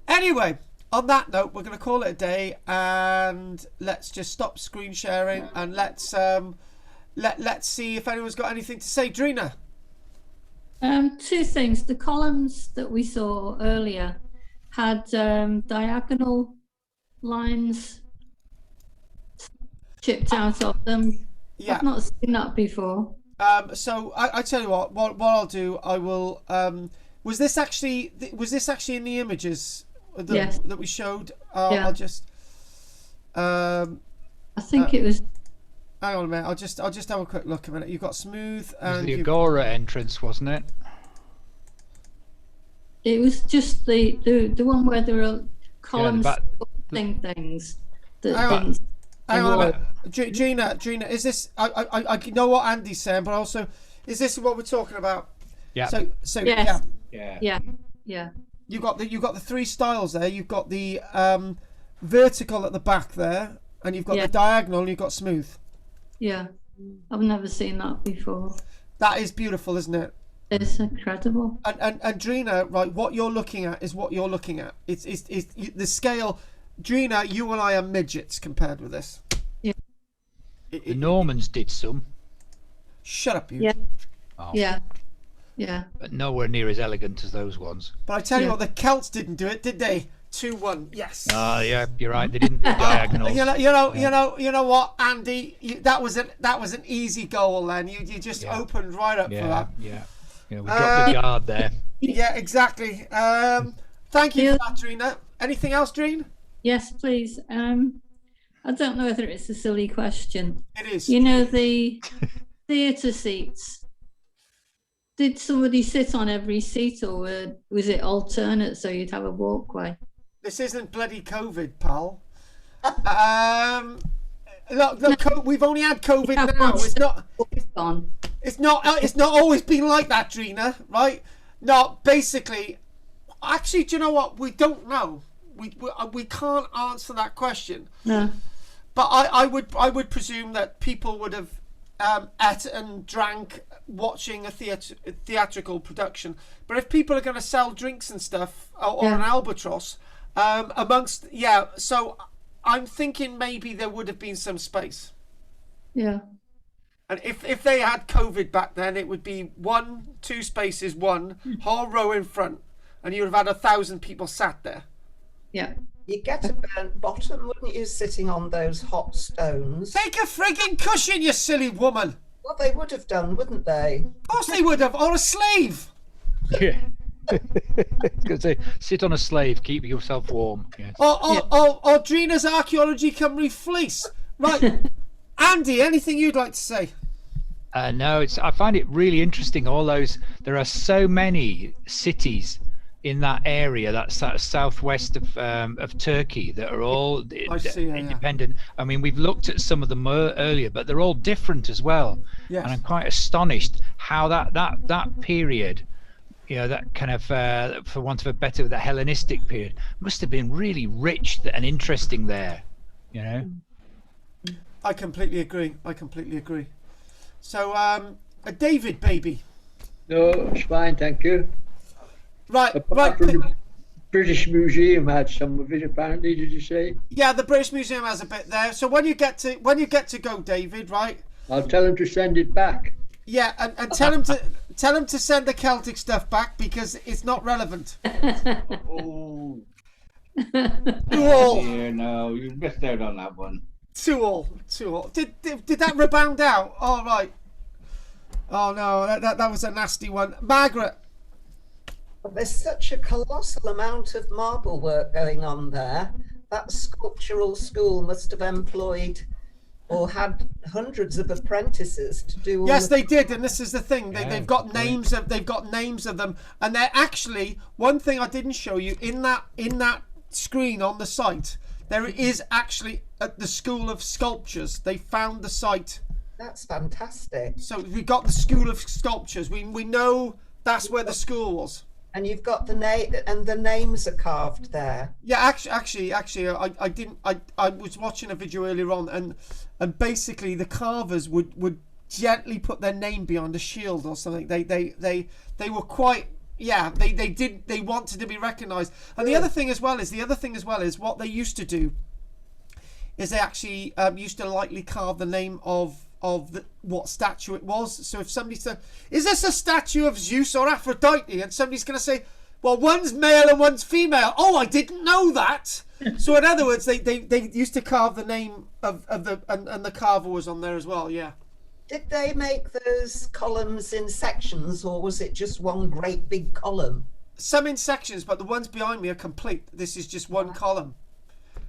Anyway. On that note, we're going to call it a day, and let's just stop screen sharing, and let's see if anyone's got anything to say. Drina? Two things. The columns that we saw earlier had diagonal lines chipped out of them. Yeah. I've not seen that before. So I tell you what I'll do. I will. Was this actually in the images? Yes. That we showed. Yeah. I'll just I think it was. Hang on a minute. I'll just have a quick look a minute. You've got smooth It was and the Agora entrance, wasn't it? It was just the one where there were columns back- things. That Hang on. didn't- Hang on a minute. Gina, is this? I know what Andy's saying, but also, is this what we're talking about? Yeah. So Yes. yeah. Yeah. You've got the three styles there. You've got the vertical at the back there, and you've got Yeah. the diagonal, and you've got smooth. Yeah. I've never seen that before. That is beautiful, isn't it? It's incredible. And Drina, right? What you're looking at is what you're looking at. It's the scale. Drina, you and I are midgets compared with this. Yeah. The Normans did some, Shut up, you. Yeah. Oh. Yeah. Yeah. but nowhere near as elegant as those ones. But I tell you Yeah. what, the Celts didn't do it, did they? 2-1. Yes. Yeah, you're right. They didn't do diagonals. You know what, Andy? That was an easy goal. Then you just Yeah. opened right up for that. Yeah. We dropped the guard there. Yeah, exactly. Thank you for that, Drina. Anything else, Dreen? Yes, please. I don't know whether it's a silly question. It is. You know, the theatre seats. Did somebody sit on every seat, or was it alternate so you'd have a walkway? This isn't bloody COVID, pal. Look, we've only had COVID Yeah, now. It's not. On. It's not always been like that, Drina. Right? No, basically, actually, do you know what? We don't know. We can't answer that question. No. But I would presume that people would have ate and drank watching a theatrical production. But if people are going to sell drinks and stuff or an albatross so I'm thinking maybe there would have been some space. Yeah. And if they had COVID back then, it would be 2 spaces, one whole row in front, and you would have had 1,000 people sat there. Yeah. You get a burnt bottom, wouldn't you, sitting on those hot stones? Take a frigging cushion, you silly woman. Well, they would have done, wouldn't they? Of course they would have, or a slave. Yeah. I was going to say, sit on a slave, keep yourself warm. Yes. Or Drina's Archaeology Cymru fleece. Right. Andy, anything you'd like to say? No, I find it really interesting. There are so many cities in that area, that southwest of Turkey, that are all independent. I mean, we've looked at some of them earlier, but they're all different as well. Yes. And I'm quite astonished how that period, that kind of, for want of a better, the Hellenistic period, must have been really rich and interesting there. I completely agree. So, David, baby. No, it's fine, thank you. Right. The British Museum had some of it, apparently. Did you say? Yeah, the British Museum has a bit there. So when you get to go, David, right? I'll tell him to send it back. Yeah, and tell him to send the Celtic stuff back because it's not relevant. Oh. All. Dear, no, you missed out on that one. 2-2. Did that rebound out? All right. Oh no, that was a nasty one. Margaret. There's such a colossal amount of marble work going on there. That sculptural school must have employed or had hundreds of apprentices to do all Yes, they did, and this is the thing. They've got names of them, and they're actually, one thing I didn't show you in that screen on the site. There is actually at the School of Sculptures. They found the site. That's fantastic. So we got the School of Sculptures. We know that's where the school was. And you've got the name, and the names are carved there. Yeah, actually, I didn't. I was watching a video earlier on, and basically the carvers would gently put their name behind a shield or something. They were quite. Yeah, they wanted to be recognised. And the other thing as well is what they used to do is they actually used to lightly carve the name of what statue it was. So if somebody said, is this a statue of Zeus or Aphrodite? And somebody's going to say, well, one's male and one's female. Oh, I didn't know that. So in other words, they used to carve the name of the carver was on there as well. Yeah. Did they make those columns in sections, or was it just one great big column? Some in sections, but the ones behind me are complete. This is just one column.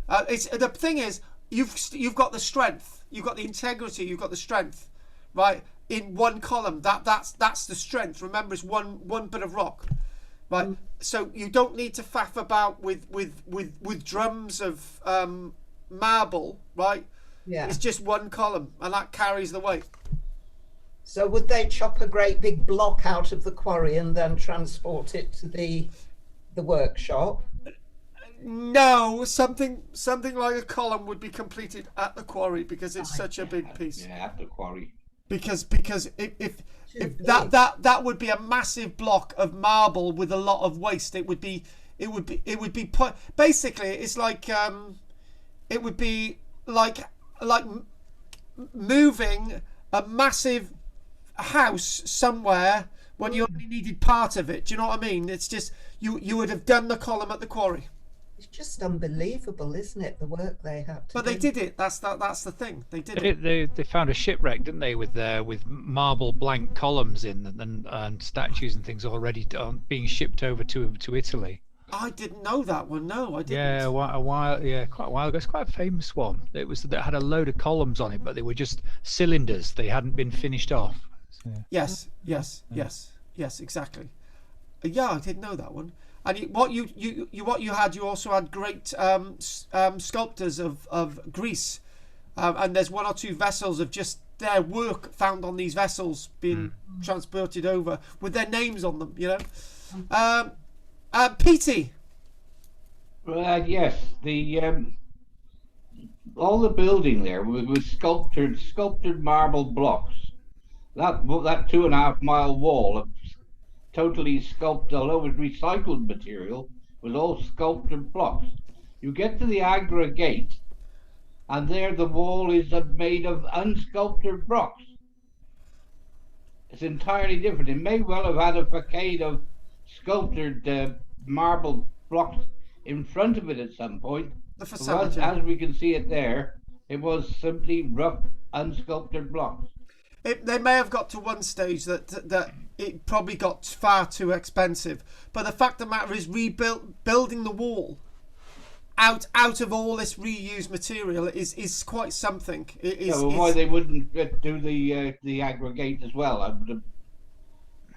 The thing is, you've got the strength, you've got the integrity, you've got the strength, right? In one column, that's the strength. Remember, it's one bit of rock, right? So you don't need to faff about with drums of marble, right? Yeah. It's just one column, and that carries the weight. So would they chop a great big block out of the quarry and then transport it to the workshop? No, something like a column would be completed at the quarry, because it's such a big piece. Yeah, at the quarry. Because if that would be a massive block of marble with a lot of waste. It would be basically, it's like it would be like moving a massive house somewhere when you only needed part of it. Do you know what I mean? It's just you would have done the column at the quarry. It's just unbelievable, isn't it? The work they had to But do. they did it. That's the thing. They did it. They found a shipwreck, didn't they, with marble blank columns in and statues and things already being shipped over to Italy. I didn't know that one. No, I didn't. Yeah, quite a while ago. It's quite a famous one. It had a load of columns on it, but they were just cylinders. They hadn't been finished off. So, Yes, exactly. Yeah, I didn't know that one. And you also had great sculptors of Greece, and there's one or two vessels of just their work found on these vessels being transported over with their names on them. You know, Petey. Yes, all the building there was sculptured marble blocks. That 2.5 mile wall of totally sculpted, although it was recycled material, was all sculptured blocks. You get to the Agora gate, and there the wall is made of unsculptured blocks. It's entirely different. It may well have had a facade of sculptured marble blocks in front of it at some point. The facade. As we can see it there, it was simply rough, unsculptured blocks. They may have got to one stage that it probably got far too expensive, but the fact of the matter is, building the wall out of all this reused material is quite something. Why they wouldn't do the aggregate as well?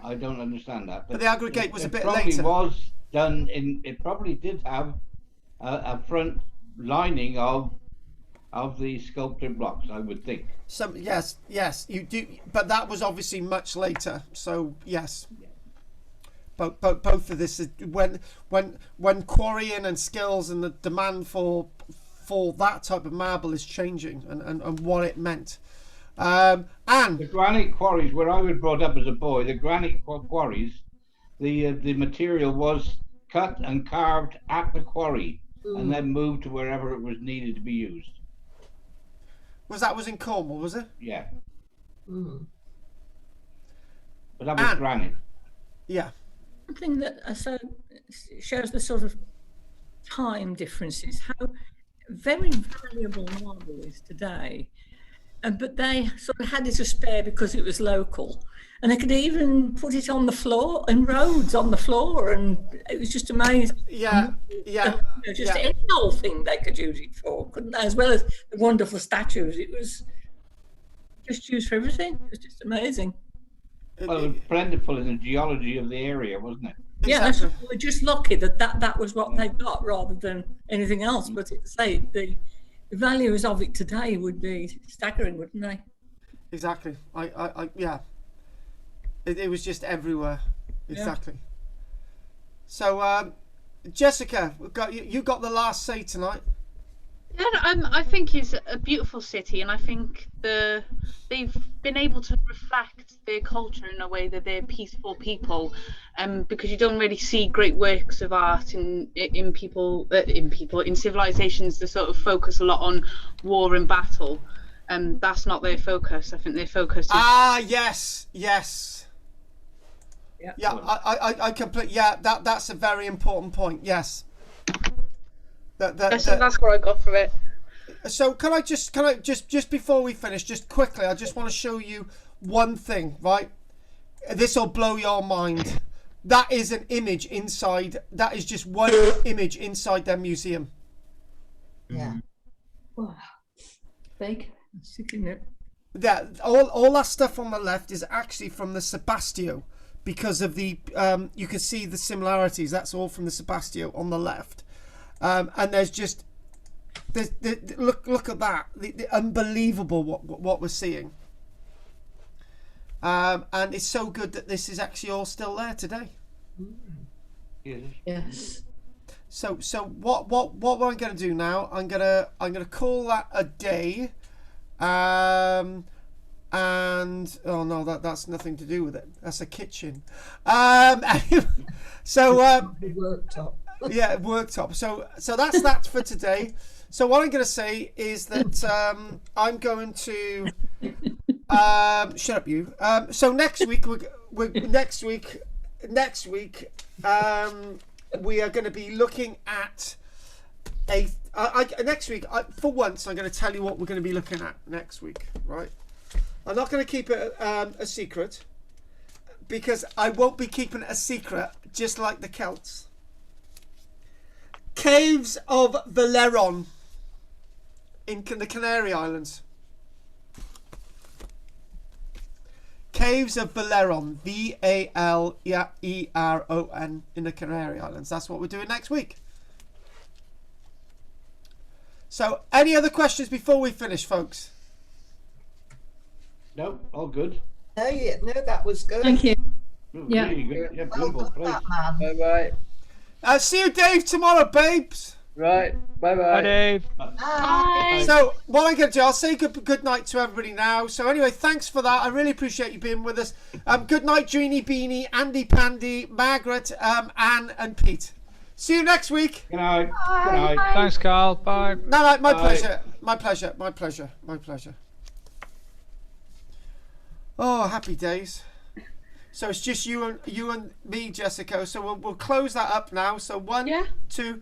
I don't understand that. But the aggregate was a bit later. It probably was done in. It probably did have a front lining of the sculptured blocks, I would think. Yes, you do, but that was obviously much later. So yes, both of this is when quarrying and skills and the demand for that type of marble is changing, and what it meant. And the granite quarries, where I was brought up as a boy, the granite quarries, the material was cut and carved at the quarry, and then moved to wherever it was needed to be used. Was in Cornwall, was it? Yeah. But that was granite. Yeah. Something that shows the sort of time differences, how very valuable marble is today. But they sort of had it to spare because it was local. And they could even put it on the floor, in roads on the floor, and it was just amazing. Any old thing they could use it for, couldn't they? As well as the wonderful statues, it was just used for everything. It was just amazing. Well, it was plentiful in the geology of the area, wasn't it? Yeah, exactly. We were just lucky that was what they got rather than anything else. But the values of it today would be staggering, wouldn't they? Exactly. Yeah. It was just everywhere. Exactly. Yeah. So, Jessica, you got the last say tonight. Yeah, I think it's a beautiful city, and I think they've been able to reflect their culture in a way that they're peaceful people, because you don't really see great works of art in civilizations that sort of focus a lot on war and battle, and that's not their focus. I think their focus is yes. Yeah, I completely. Yeah, that's a very important point. Yes. That's what I got from it. So can I just before we finish, just quickly, I just want to show you one thing, right? This will blow your mind. That is an image inside. That is just one image inside their museum. Yeah. Big. Sticking it. Yeah, all that stuff on the left is actually from the Sebastio, because of the you can see the similarities. That's all from the Sebastio on the left, and there's just look at that, the unbelievable what we're seeing, and it's so good that this is actually all still there today. Yes. So what I'm going to do now? I'm gonna call that a day. And oh no, that's nothing to do with it. That's a kitchen. So Worktop. yeah, worktop. So that's that for today. So what I'm going to say is that I'm going to shut up, you. So next week we are going to be looking at next week. For once, I'm going to tell you what we're going to be looking at next week. Right? I'm not going to keep it a secret, because I won't be keeping it a secret, just like the Celts. Caves of Valeron in the Canary Islands. Caves of Valeron, Valeron, in the Canary Islands. That's what we're doing next week. So, any other questions before we finish, folks? No, all good. No, that was good. Thank you. Yeah. Really good. Yeah, Well beautiful done, place. that man. Bye bye. See you, Dave, tomorrow, babes. Right. Bye Bye, bye. Dave. Bye. So, what I'm going to do, I'll say good night to everybody now. So, anyway, thanks for that. I really appreciate you being with us. Good night, Jeannie, Beanie, Andy, Pandy, Margaret, Anne, and Pete. See you next week. Good night. Good night. Thanks, Carl. Bye. No, my Bye. pleasure. My pleasure. My pleasure. My pleasure. Oh, happy days. So it's just you and me, Jessica. So we'll close that up now. So 1, Yeah. 2,